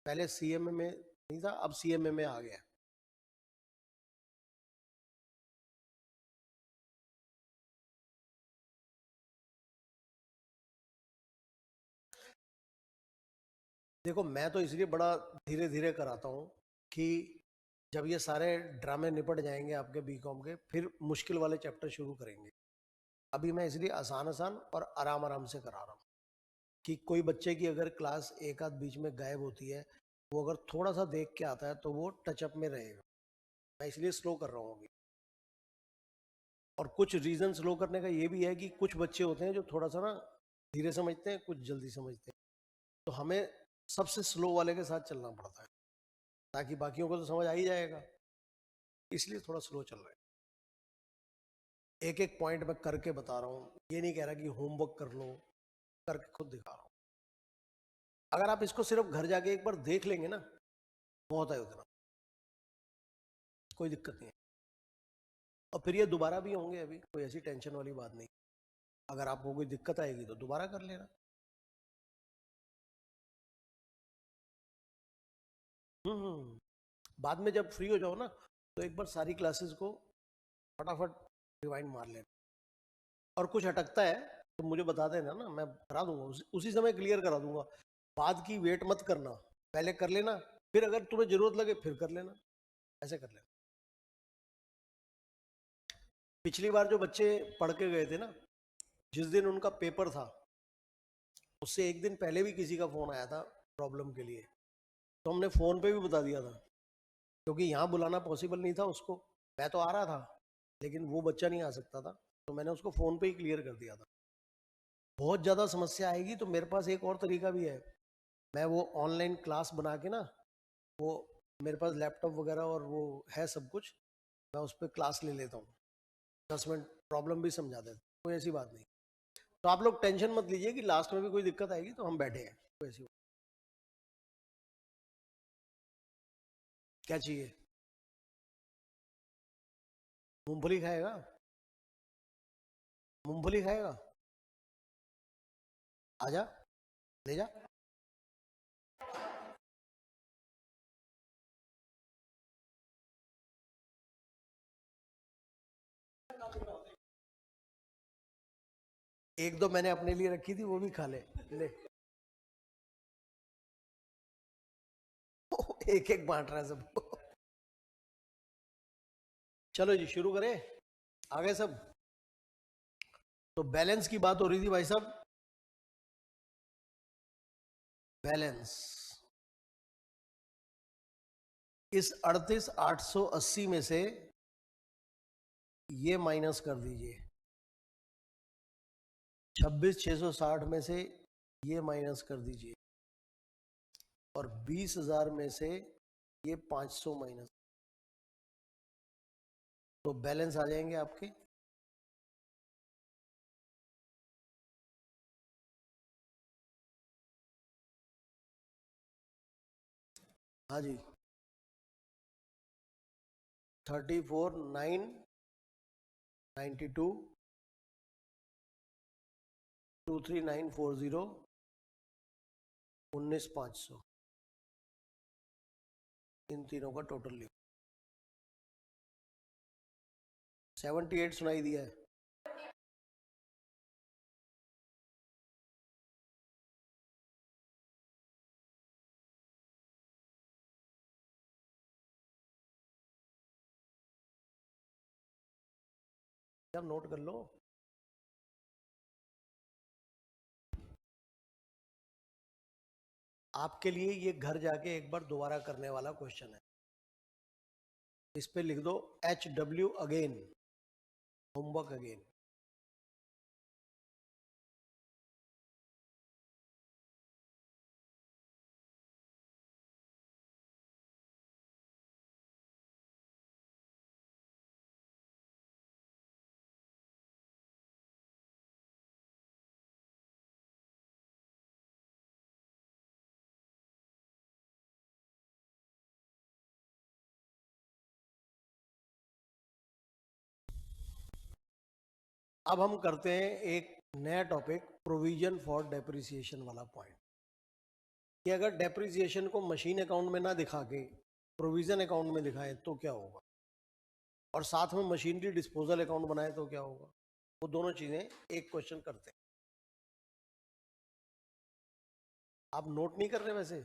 पहले सीएमए में नहीं था, अब सीएमए में आ गया। देखो मैं तो इसलिए बड़ा धीरे धीरे कराता हूँ कि जब ये सारे ड्रामे निपट जाएंगे आपके बीकॉम के, फिर मुश्किल वाले चैप्टर शुरू करेंगे। अभी मैं इसलिए आसान आसान और आराम आराम से करा रहा हूँ कि कोई बच्चे की अगर क्लास एक आध बीच में गायब होती है, वो अगर थोड़ा सा देख के आता है तो वो टचअप में रहेगा। मैं इसलिए स्लो कर रहा हूँ अभी। और कुछ रीजन स्लो करने का ये भी है कि कुछ बच्चे होते हैं जो थोड़ा सा ना धीरे समझते हैं, कुछ जल्दी समझते हैं। तो हमें सबसे स्लो वाले के साथ चलना पड़ता है, ताकि बाकियों को तो समझ आ ही जाएगा। इसलिए थोड़ा स्लो चल रहा है। एक एक पॉइंट मैं करके बता रहा हूँ, ये नहीं कह रहा कि होमवर्क कर लो, करके खुद दिखा रहा हूँ। अगर आप इसको सिर्फ घर जाके एक बार देख लेंगे ना, बहुत है उतना, कोई दिक्कत नहीं है। और फिर ये दोबारा भी होंगे, अभी कोई ऐसी टेंशन वाली बात नहीं। अगर आपको कोई दिक्कत आएगी तो दोबारा कर लेना। बाद में जब फ्री हो जाओ ना, तो एक बार सारी क्लासेस को फटाफट रिवाइंड मार लेना। और कुछ अटकता है तो मुझे बता देना ना, मैं करा दूंगा, उसी समय क्लियर करा दूंगा। बाद की वेट मत करना, पहले कर लेना, फिर अगर तुम्हें जरूरत लगे फिर कर लेना। ऐसे कर लेना। पिछली बार जो बच्चे पढ़ के गए थे ना, जिस दिन उनका पेपर था, उससे एक दिन पहले भी किसी का फोन आया था प्रॉब्लम के लिए, तो हमने फोन पे भी बता दिया था, क्योंकि यहाँ बुलाना पॉसिबल नहीं था उसको। मैं तो आ रहा था, लेकिन वो बच्चा नहीं आ सकता था, तो मैंने उसको फोन पे ही क्लियर कर दिया था। बहुत ज़्यादा समस्या आएगी तो मेरे पास एक और तरीका भी है। मैं वो ऑनलाइन क्लास बना के ना, वो मेरे पास लैपटॉप वगैरह और वो है सब कुछ, मैं उस पर क्लास ले लेता हूँ। 10 मिनट प्रॉब्लम भी समझा देता हूँ, कोई ऐसी बात नहीं। तो आप लोग टेंशन मत लीजिए कि लास्ट में भी कोई दिक्कत आएगी, तो हम बैठे हैं, कोई ऐसी बात। क्या चाहिए? मूंगफली खाएगा? मूंगफली खाएगा? आजा, ले जा। एक दो मैंने अपने लिए रखी थी, वो भी खा ले। ले। एक एक बांट रहा है सबको। चलो जी शुरू करें, आगे सब। तो बैलेंस की बात हो रही थी भाई साहब। बैलेंस इस 38,880 में से ये माइनस कर दीजिए। 26,660 में से ये माइनस कर दीजिए। और 20,000 में से ये 500 माइनस। तो बैलेंस आ जाएंगे आपके। हाँ जी, 34,992, 23,940, 19,500। इन तीनों का टोटल लिखो। 78 सुनाई दिया है। अब नोट कर लो। आपके लिए ये घर जाके एक बार दोबारा करने वाला क्वेश्चन है। इस पे लिख दो HW अगेन, होमवर्क अगेन। अब हम करते हैं एक नया टॉपिक, प्रोविजन फॉर डेप्रिसिएशन वाला पॉइंट। कि अगर डेप्रिसिएशन को मशीन अकाउंट में ना दिखा के प्रोविजन अकाउंट में दिखाएं तो क्या होगा, और साथ में मशीनरी डिस्पोजल अकाउंट बनाए तो क्या होगा। वो दोनों चीजें एक क्वेश्चन करते हैं। आप नोट नहीं कर रहे? वैसे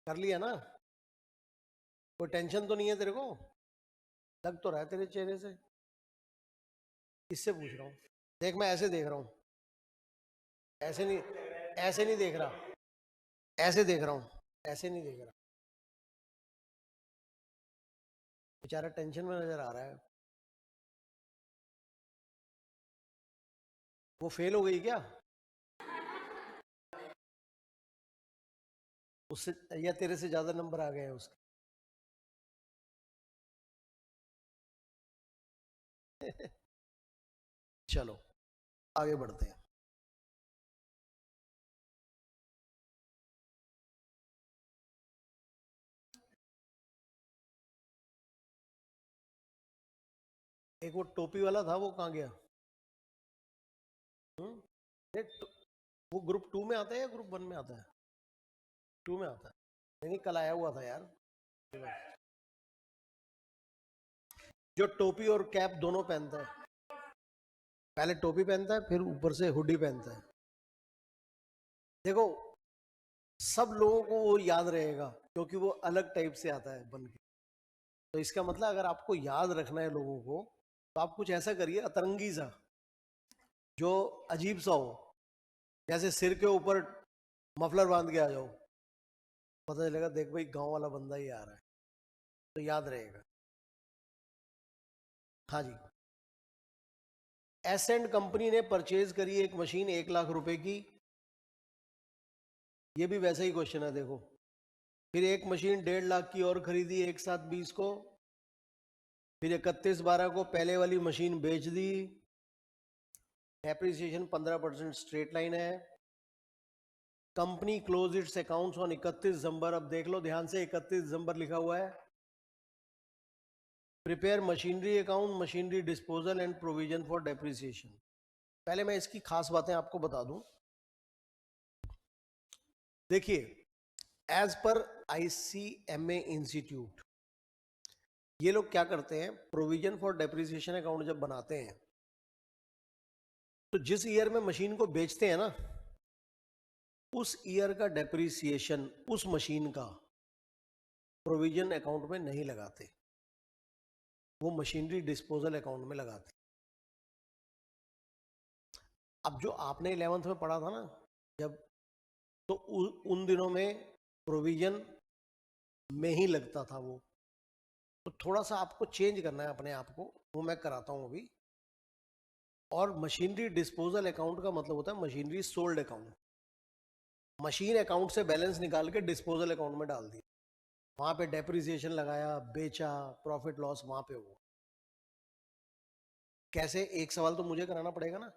कर लिया ना? कोई टेंशन तो नहीं है तेरे को? लग तो रहा है तेरे चेहरे से। इससे पूछ रहा हूँ। देख, मैं ऐसे देख रहा हूँ, ऐसे नहीं, ऐसे नहीं देख रहा, ऐसे देख रहा हूँ, ऐसे नहीं देख रहा। बेचारा टेंशन में नजर आ रहा है। वो फेल हो गई क्या उससे, या तेरे से ज्यादा नंबर आ गए हैं उसके? चलो आगे बढ़ते हैं। एक वो टोपी वाला था, वो कहाँ गया? हम्म? वो ग्रुप 2 में आता है या ग्रुप 1 में आता है? 2 में आता है। नहीं, कल आया हुआ था यार। जो टोपी और कैप दोनों पहनता है, पहले टोपी पहनता है फिर ऊपर से हुडी पहनता है। देखो, सब लोगों को वो याद रहेगा क्योंकि वो अलग टाइप से आता है बन के। तो इसका मतलब अगर आपको याद रखना है लोगों को, तो आप कुछ ऐसा करिए अतरंगी सा, जो अजीब सा हो। जैसे सिर के ऊपर मफलर बांध के आ जाओ, पता चलेगा देख भाई गांव वाला बंदा ही आ रहा है, तो याद रहेगा। हाँ जी। एसेंट कंपनी ने परचेज करी एक मशीन 1 लाख रुपए की। ये भी वैसा ही क्वेश्चन है, देखो। फिर एक मशीन 1.5 लाख की और खरीदी 1/7/20 को। फिर 31/12 को पहले वाली मशीन बेच दी। डेप्रिसिएशन 15% स्ट्रेट लाइन है। Company close it's accounts on 31 दिसंबर। अब देख लो ध्यान से, 31 दिसंबर लिखा हुआ है। Prepare machinery account, machinery disposal and provision for depreciation. पहले मैं इसकी खास बातें आपको बता दूं। देखिए, एज पर ICMA इंस्टीट्यूट, ये लोग क्या करते हैं, प्रोविजन फॉर डेप्रिसिएशन अकाउंट जब बनाते हैं, तो जिस ईयर में मशीन को बेचते हैं ना, उस ईयर का डेप्रिसिएशन उस मशीन का प्रोविजन अकाउंट में नहीं लगाते, वो मशीनरी डिस्पोजल अकाउंट में लगाते। अब जो आपने 11th में पढ़ा था ना जब, तो उन दिनों में प्रोविजन में ही लगता था वो। तो थोड़ा सा आपको चेंज करना है अपने आप को, वो मैं कराता हूँ अभी। और मशीनरी डिस्पोजल अकाउंट का मतलब होता है machinery sold account. Machine account से बैलेंस निकाल के डिस्पोजल अकाउंट में डाल दिया, वहां पे डेप्रिसिएशन लगाया, बेचा, प्रॉफिट लॉस वहां पे हुआ। कैसे? एक सवाल तो मुझे कराना पड़ेगा ना,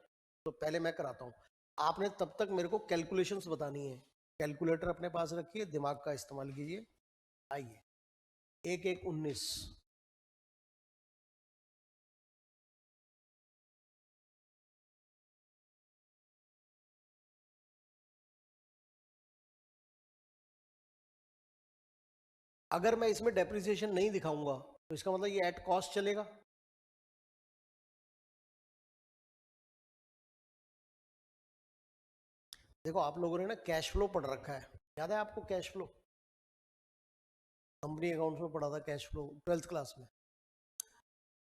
तो पहले मैं कराता हूँ। आपने तब तक मेरे को कैलकुलेशंस बतानी है। कैलकुलेटर अपने पास रखिए, दिमाग का इस्तेमाल कीजिए। आइए, 1/1/19। अगर मैं इसमें डेप्रिसिएशन नहीं दिखाऊंगा तो इसका मतलब ये एट कॉस्ट चलेगा। देखो आप लोगों ने ना कैश फ्लो पढ़ रखा है, याद है आपको कैश फ्लो? कंपनी अकाउंट्स में पढ़ा था कैश फ्लो 12th क्लास में।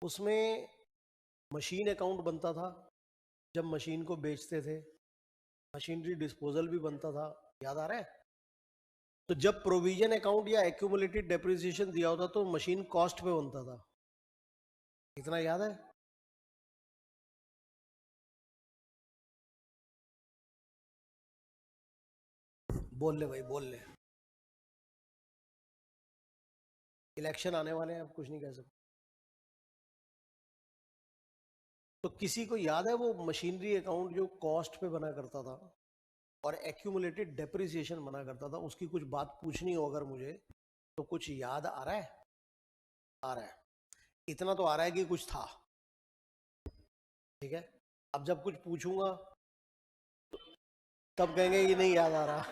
उसमें मशीन अकाउंट बनता था जब मशीन को बेचते थे, मशीनरी डिस्पोजल भी बनता था, याद आ रहा है? तो जब प्रोविजन अकाउंट या एक्यूमुलेटेड डेप्रिसिएशन दिया होता तो मशीन कॉस्ट पे बनता था, इतना याद है? बोल ले भाई बोल ले, इलेक्शन आने वाले हैं, अब कुछ नहीं कह सकते। तो किसी को याद है वो मशीनरी अकाउंट जो कॉस्ट पे बना करता था और एक्यूमुलेटेड डेप्रिसिएशन बना करता था, उसकी कुछ बात पूछनी हो अगर मुझे, तो कुछ याद आ रहा है? आ रहा है, इतना तो आ रहा है कि कुछ था, ठीक है। अब जब कुछ पूछूंगा तब कहेंगे ये नहीं याद आ रहा,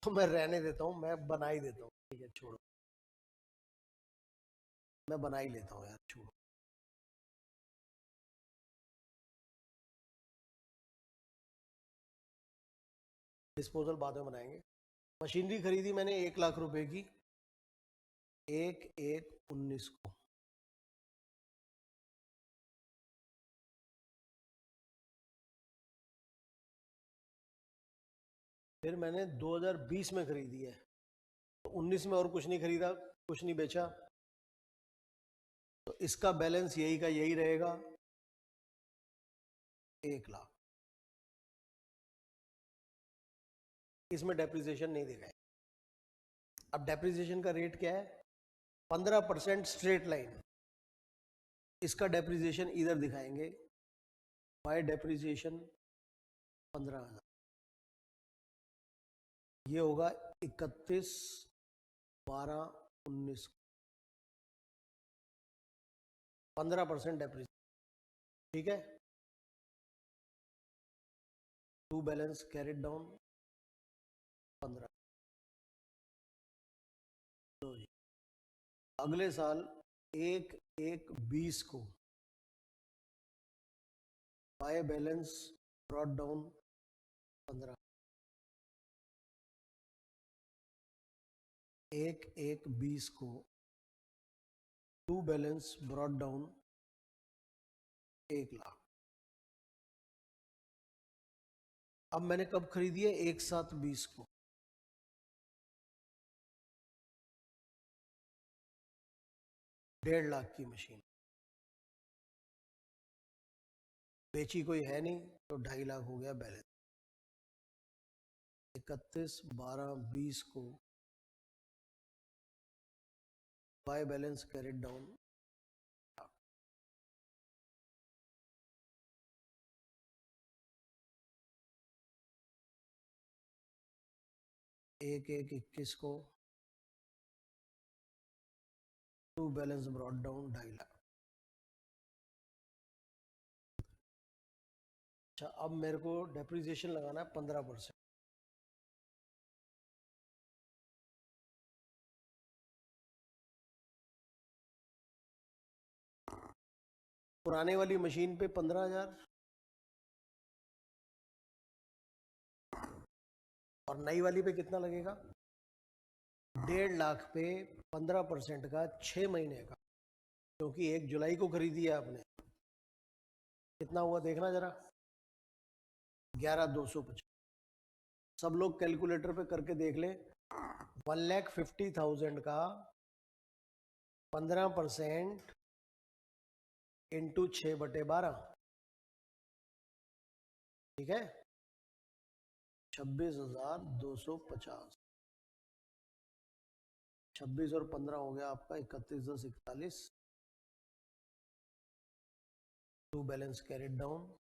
तो मैं रहने देता हूँ, मैं बना ही देता हूँ, ठीक है छोड़ो, मैं बना ही लेता हूँ यार, छोड़ो। डिस्पोजल बाद में बनाएंगे। मशीनरी खरीदी मैंने 1 लाख रुपए की, 1/1/19 को। फिर मैंने 2020 में खरीदी है, तो 19 में और कुछ नहीं खरीदा, कुछ नहीं बेचा, तो इसका बैलेंस यही का यही रहेगा, 1 लाख। इसमें डेप्रिसिएशन नहीं देखा है। अब डेप्रिसिएशन का रेट क्या है? 15% स्ट्रेट लाइन। इसका डेप्रिसिएशन इधर दिखाएंगे, बाय डेप्रिसिएशन 15,000, ये होगा 31/12/19, 15% डेप्रिसिएशन, ठीक है। To balance carried down 15। तो अगले साल 1/1/20 को बाय बैलेंस ब्रॉट डाउन 15, 1/1/20 को to balance brought down 1 lakh. अब मैंने कब खरीदी है? 1/7/20 को, 1.5 लाख की मशीन, बेची कोई है नहीं तो 2.5 लाख हो गया बैलेंस। 31/12/20 को बाय बैलेंस कैरिड डाउन, 1/1/21 को to balance brought down 2.5 lakh. अच्छा अब मेरे को डेप्रिसिएशन लगाना है 15%। पुराने वाली मशीन पे 15,000 और नई वाली पे कितना लगेगा? 1.5 लाख पे 15% का 6 महीने का, क्योंकि 1 जुलाई को खरीदी है आपने, कितना हुआ देखना जरा, 11,250। सब लोग कैलकुलेटर पे करके देख ले, 1,50,000 का 15% इंटू 6/12, ठीक है, 26,250। 26 और 15 हो गया आपका 31,10,41। टू बैलेंस कैरिड डाउन,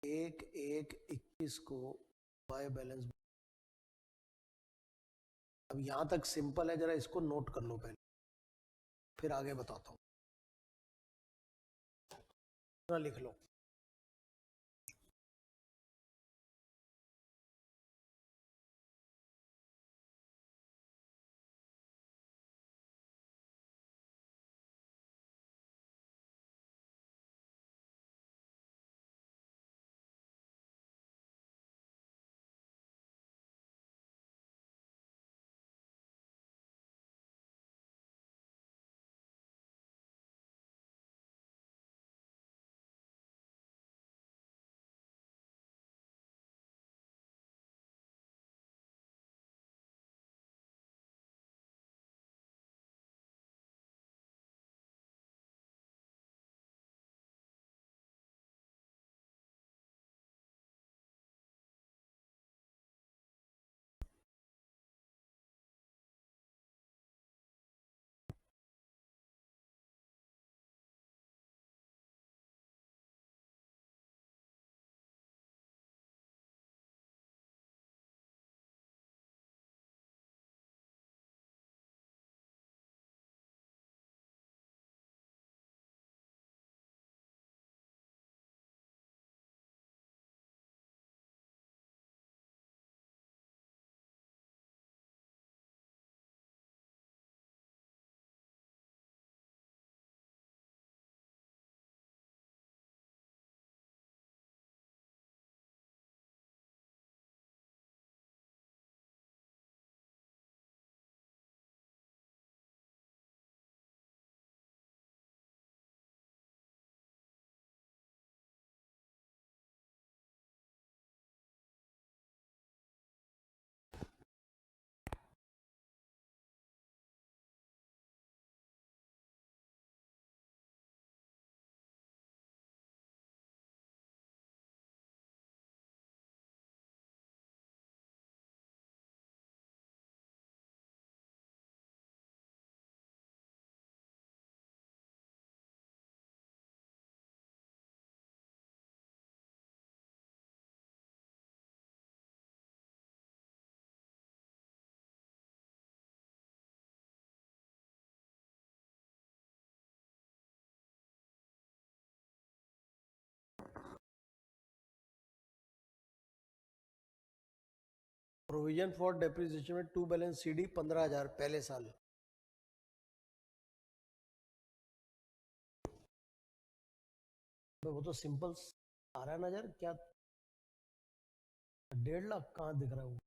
एक 1/1/21 को बाय बैलेंस। अब यहां तक सिंपल है, जरा इसको नोट कर लो पहले, फिर आगे बताता हूं। लिख लो। प्रोविजन फॉर डेप्रिसिएशन में टू बैलेंस सीडी 15,000 पहले साल। वो तो सिंपल आ रहा है नजर, क्या 1.5 लाख कहाँ दिख रहा है वो?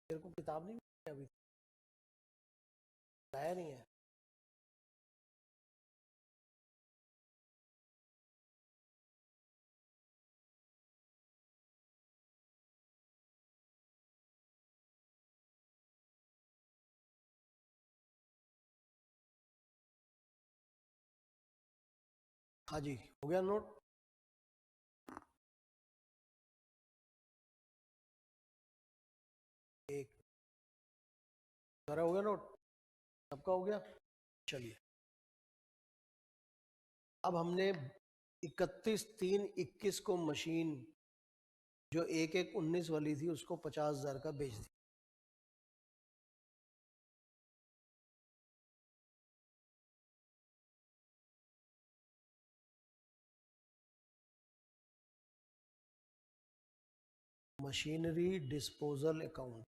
तेरे को किताब नहीं मिली अभी? लाया नहीं है? हाँ जी, हो गया नोट? एक सारा हो गया नोट? सबका हो गया? चलिए, अब हमने 31/3/21 को मशीन जो 1/1/19 वाली थी उसको 50,000 का बेच दिया। मशीनरी डिस्पोजल अकाउंट,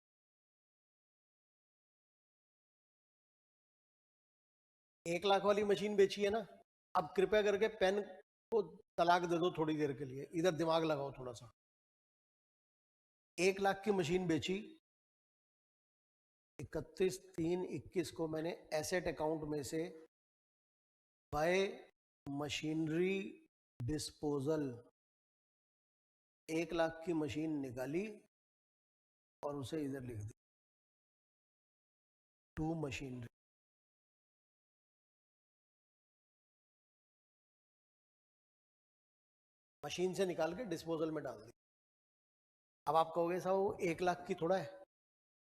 1 लाख वाली मशीन बेची है ना, अब कृपया करके पेन को तलाक दे दो थोड़ी देर के लिए, इधर दिमाग लगाओ थोड़ा सा। 1 लाख की मशीन बेची, 31/3/21 को मैंने एसेट अकाउंट में से बाय मशीनरी डिस्पोजल 1 लाख की मशीन निकाली और उसे इधर लिख दी, टू मशीनरी। मशीन से निकाल के डिस्पोजल में डाल दी। अब आप कहोगे साहब वो 1 लाख की थोड़ा है,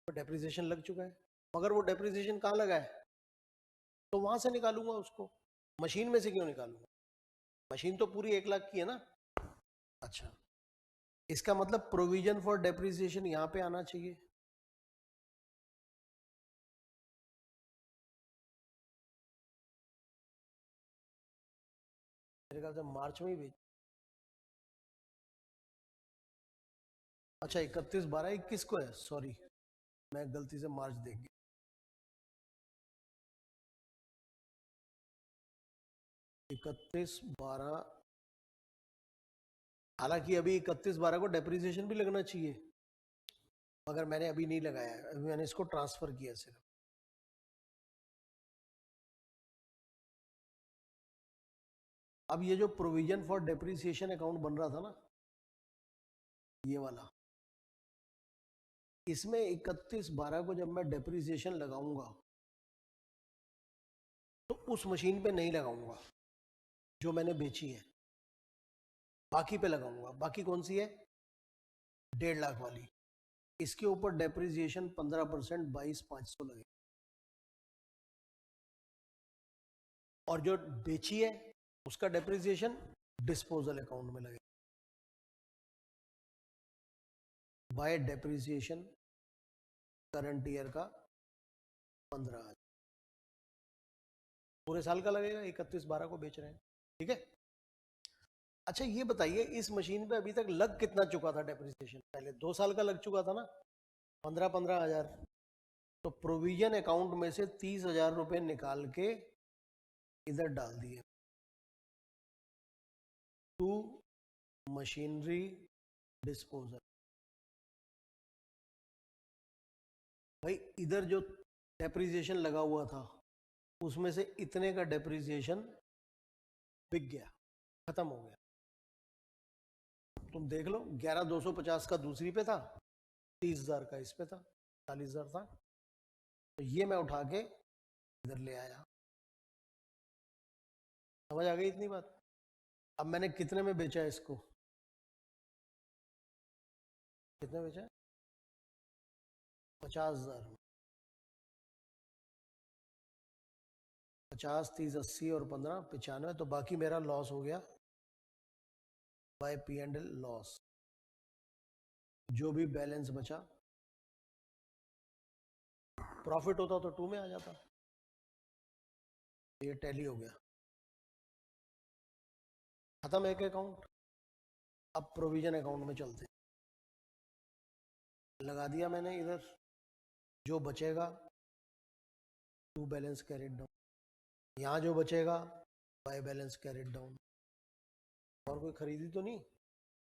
तो डेप्रिसिएशन लग चुका है, मगर वो डेप्रिसिएशन कहाँ लगा है, तो वहां से निकालूंगा उसको, मशीन में से क्यों निकालूंगा, मशीन तो पूरी 1 लाख की है ना। अच्छा, इसका मतलब प्रोविजन फॉर डेप्रिसिएशन यहां पे आना चाहिए। मेरे ख्याल से मार्च में ही भेज, अच्छा 31/12/21 को है, सॉरी मैं गलती से मार्च देख गया। 31/12, हालांकि अभी 31/12 को डेप्रिसिएशन भी लगना चाहिए, मगर मैंने अभी नहीं लगाया है, अभी मैंने इसको ट्रांसफर किया सिर्फ। अब ये जो प्रोविजन फॉर डेप्रिसिएशन अकाउंट बन रहा था ना, ये वाला, इसमें 31/12 को जब मैं डेप्रिसिएशन लगाऊंगा तो उस मशीन पे नहीं लगाऊंगा जो मैंने बेची है, बाकी पे लगाऊंगा। बाकी कौन सी है, 1.5 लाख वाली, इसके ऊपर डेप्रिसिएशन 15% 22,500 लगे, और जो बेची है उसका डेप्रिसिएशन डिस्पोजल अकाउंट में लगे, बाय डेप्रिसिएशन करंट ईयर का 15,000, पूरे साल का लगेगा, 31/12 को बेच रहे हैं, ठीक है। अच्छा ये बताइए, इस मशीन पे अभी तक लग कितना चुका था डेप्रिसिएशन, पहले 2 साल का लग चुका था ना, 15,000। तो प्रोविजन अकाउंट में से 30,000 रुपए निकाल के इधर डाल दिए, टू मशीनरी डिस्पोजल। भाई इधर जो डेप्रिसिएशन लगा हुआ था उसमें से इतने का डेप्रिसिएशन बिक गया, खत्म हो गया। तुम देख लो, 11,250 का दूसरी पे था, 30,000 का इस पे था, 40,000 था, तो ये मैं उठा के इधर ले आया। समझ आ गई इतनी बात। अब मैंने कितने में बेचा है इसको, कितने बेचा है, 50,000 में। 50, 30, 80 और 15, 95, तो बाकी मेरा लॉस हो गया बाय P&L लॉस। जो भी बैलेंस बचा, प्रॉफिट होता तो 2 में आ जाता। ये टैली हो गया, खत्म एक अकाउंट। अब प्रोविजन अकाउंट में चलते हैं, लगा दिया मैंने इधर, जो बचेगा टू बैलेंस कैरिड डाउन, यहाँ जो बचेगा बाय बैलेंस कैरिड डाउन। और कोई खरीदी तो नहीं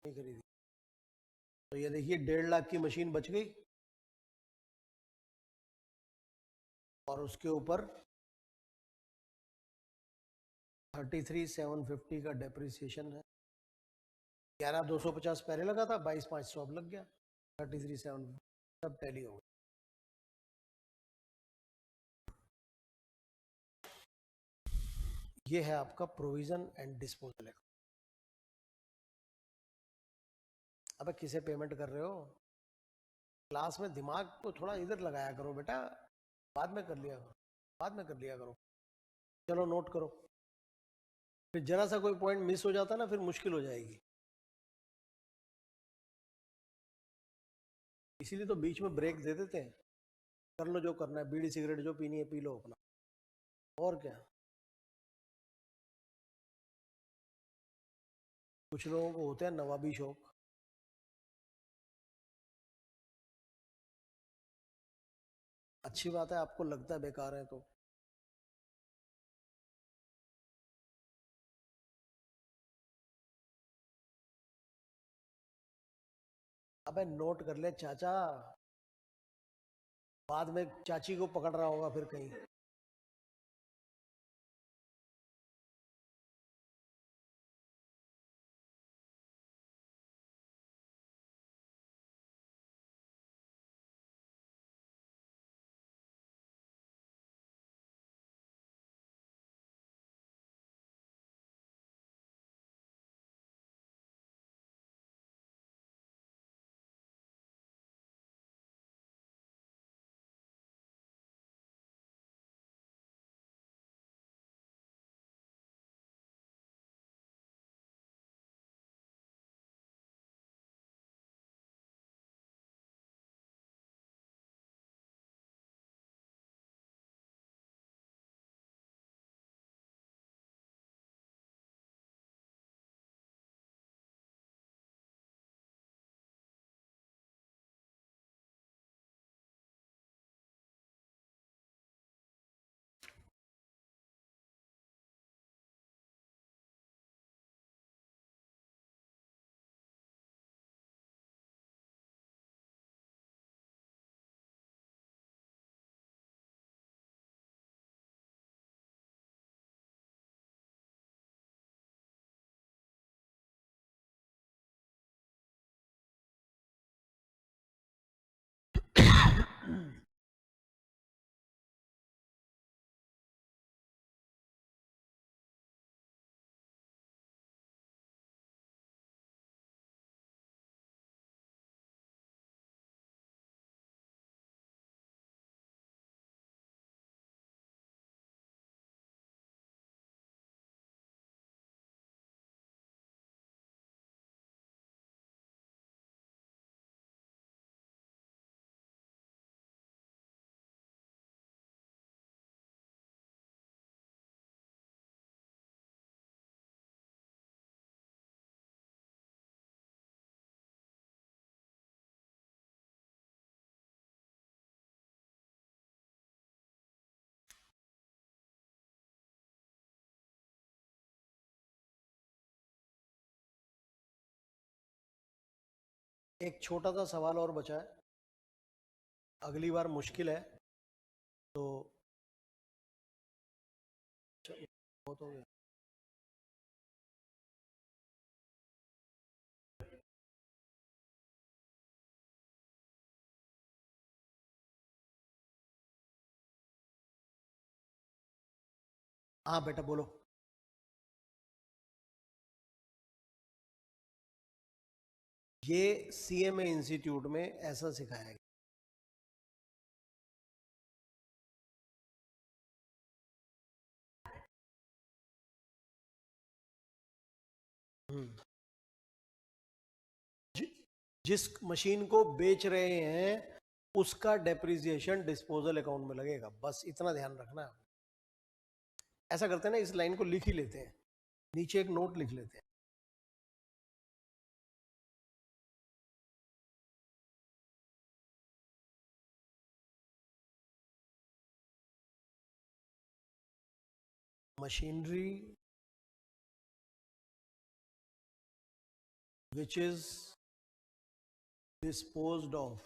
खरीदी। तो ये देखिए 1.5 लाख की मशीन बच गई, और उसके ऊपर 33,750 का डेप्रिसिएशन है। 11,250 पहले लगा था, 22,500 अब लग गया, 33,750 सब टैली हो गया। ये है आपका प्रोविजन एंड डिस्पोजल अकाउंट। अबे किसे पेमेंट कर रहे हो, क्लास में दिमाग को थोड़ा इधर लगाया करो बेटा, बाद में कर लिया करो, बाद में कर लिया करो। चलो नोट करो, फिर जरा सा कोई पॉइंट मिस हो जाता ना फिर मुश्किल हो जाएगी, इसीलिए तो बीच में ब्रेक दे देते हैं। कर लो जो करना है, बीड़ी सिगरेट जो पीनी है पी लो अपना, और क्या। कुछ लोगों को होते हैं नवाबी शौक। अच्छी बात है, आपको लगता है बेकार है तो अबे नोट कर ले चाचा, बाद में चाची को पकड़ रहा होगा फिर कहीं। एक छोटा सा सवाल और बचा है, अगली बार मुश्किल है तो बहुत हो गया। हाँ बेटा बोलो। ये सीएमए इंस्टीट्यूट में ऐसा सिखाया गया। जिस मशीन को बेच रहे हैं उसका डेप्रिसिएशन डिस्पोजल अकाउंट में लगेगा, बस इतना ध्यान रखना है। ऐसा करते हैं ना, इस लाइन को लिख ही लेते हैं, नीचे एक नोट लिख लेते हैं। Machinery which is disposed of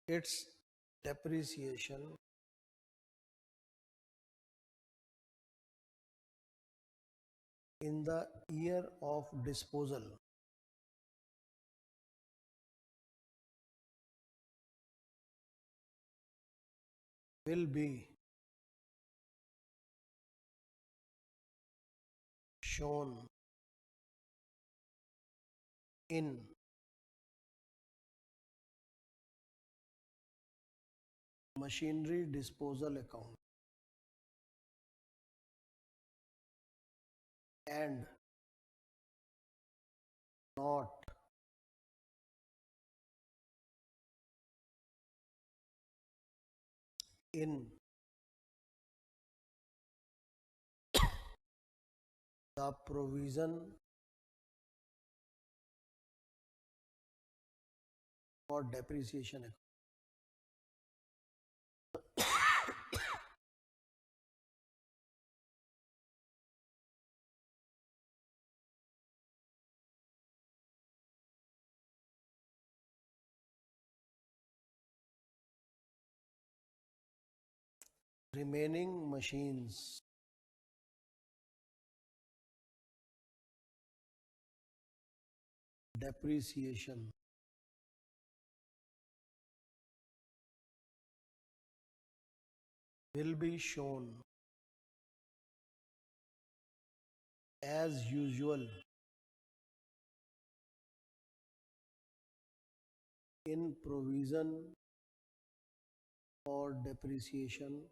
its depreciation in the year of disposal will be shown in machinery disposal account and not in the provision और डेप्रिसिएशन है। Remaining machines, depreciation, will be shown as usual in provision for depreciation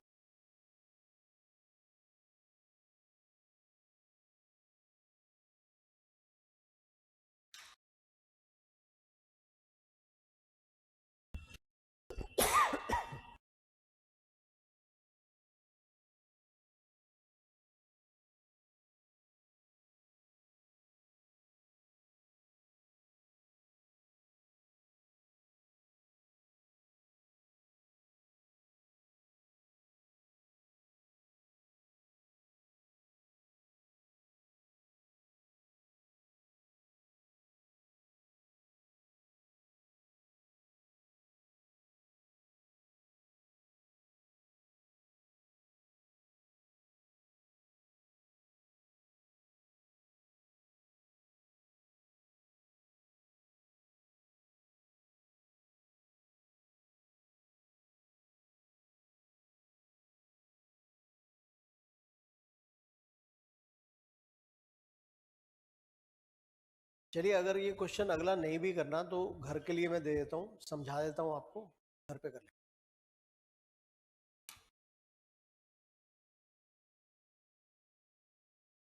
चलिए, अगर ये question अगला नहीं भी करना तो घर के लिए मैं दे देता हूँ, समझा देता हूँ आपको, घर पे कर लें।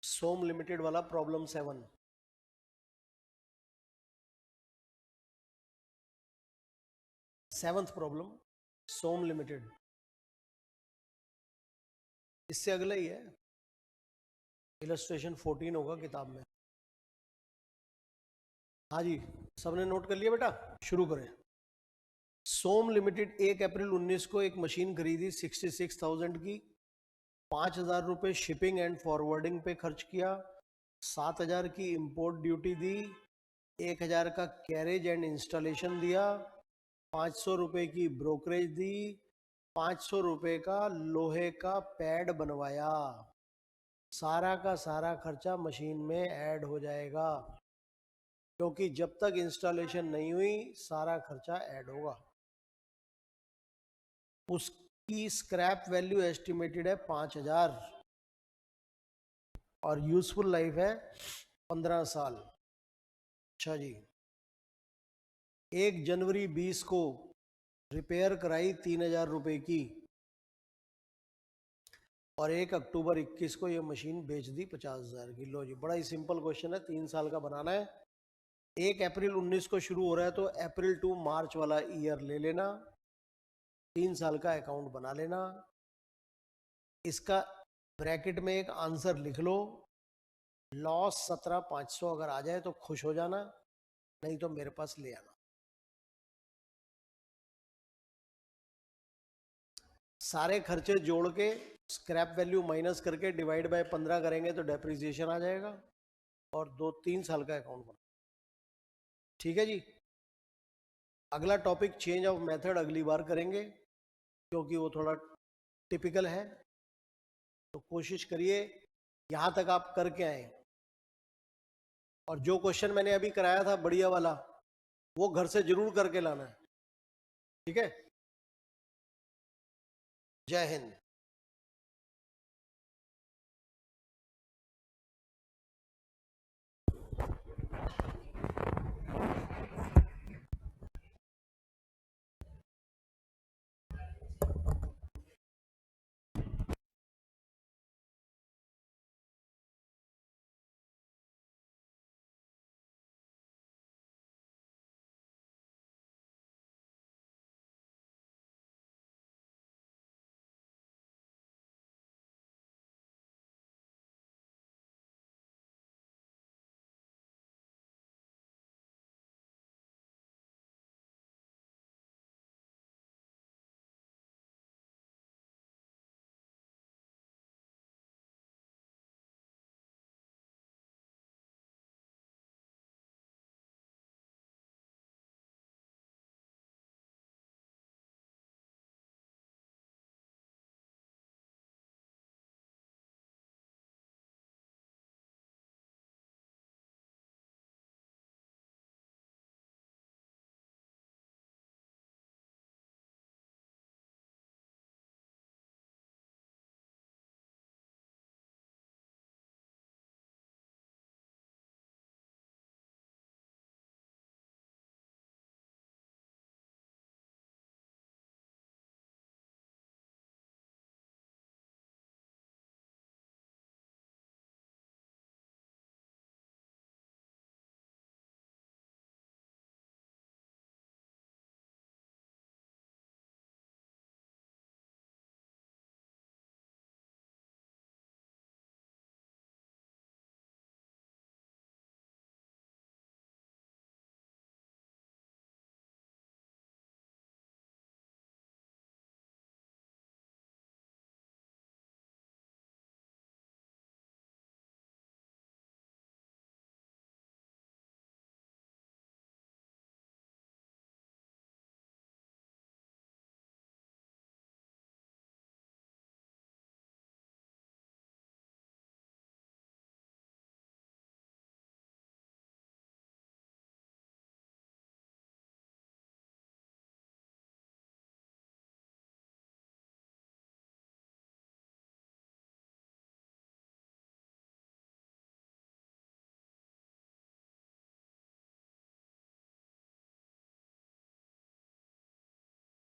सोम लिमिटेड वाला प्रॉब्लम 7, सेवंथ प्रॉब्लम, सोम लिमिटेड, इससे अगला ही है, इलस्ट्रेशन 14 होगा किताब में। हाँ जी, सबने नोट कर लिया बेटा, शुरू करें। सोम लिमिटेड 1 अप्रैल 19 को एक मशीन खरीदी 66,000 की, 5,000 रुपये शिपिंग एंड फॉरवर्डिंग पे खर्च किया, 7,000 की इंपोर्ट ड्यूटी दी, 1,000 का कैरेज एंड इंस्टॉलेशन दिया, 500 रुपये की ब्रोकरेज दी, 500 रुपये का लोहे का पैड बनवाया। सारा का सारा खर्चा मशीन में ऐड हो जाएगा, क्योंकि जब तक इंस्टॉलेशन नहीं हुई सारा खर्चा ऐड होगा। उसकी स्क्रैप वैल्यू एस्टिमेटेड है 5,000 और यूजफुल लाइफ है 15 साल। अच्छा जी, 1 जनवरी 20 को रिपेयर कराई 3,000 रुपये की और 1 अक्टूबर 21 को ये मशीन बेच दी 50,000 की। लो जी, बड़ा ही सिंपल क्वेश्चन है, 3 साल का बनाना है। 1 अप्रैल 19 को शुरू हो रहा है तो अप्रैल टू मार्च वाला ईयर ले लेना, 3 साल का अकाउंट बना लेना। इसका ब्रैकेट में एक आंसर लिख लो, लॉस 17,500 अगर आ जाए तो खुश हो जाना, नहीं तो मेरे पास ले आना। सारे खर्चे जोड़ के स्क्रैप वैल्यू माइनस करके डिवाइड बाय 15 करेंगे तो डेप्रिसिएशन आ जाएगा और 2-3 साल का अकाउंट बना। ठीक है जी, अगला टॉपिक चेंज ऑफ मेथड अगली बार करेंगे क्योंकि वो थोड़ा टिपिकल है, तो कोशिश करिए यहां तक आप करके आए। और जो क्वेश्चन मैंने अभी कराया था बढ़िया वाला, वो घर से जरूर करके लाना है। ठीक है, जय हिंद।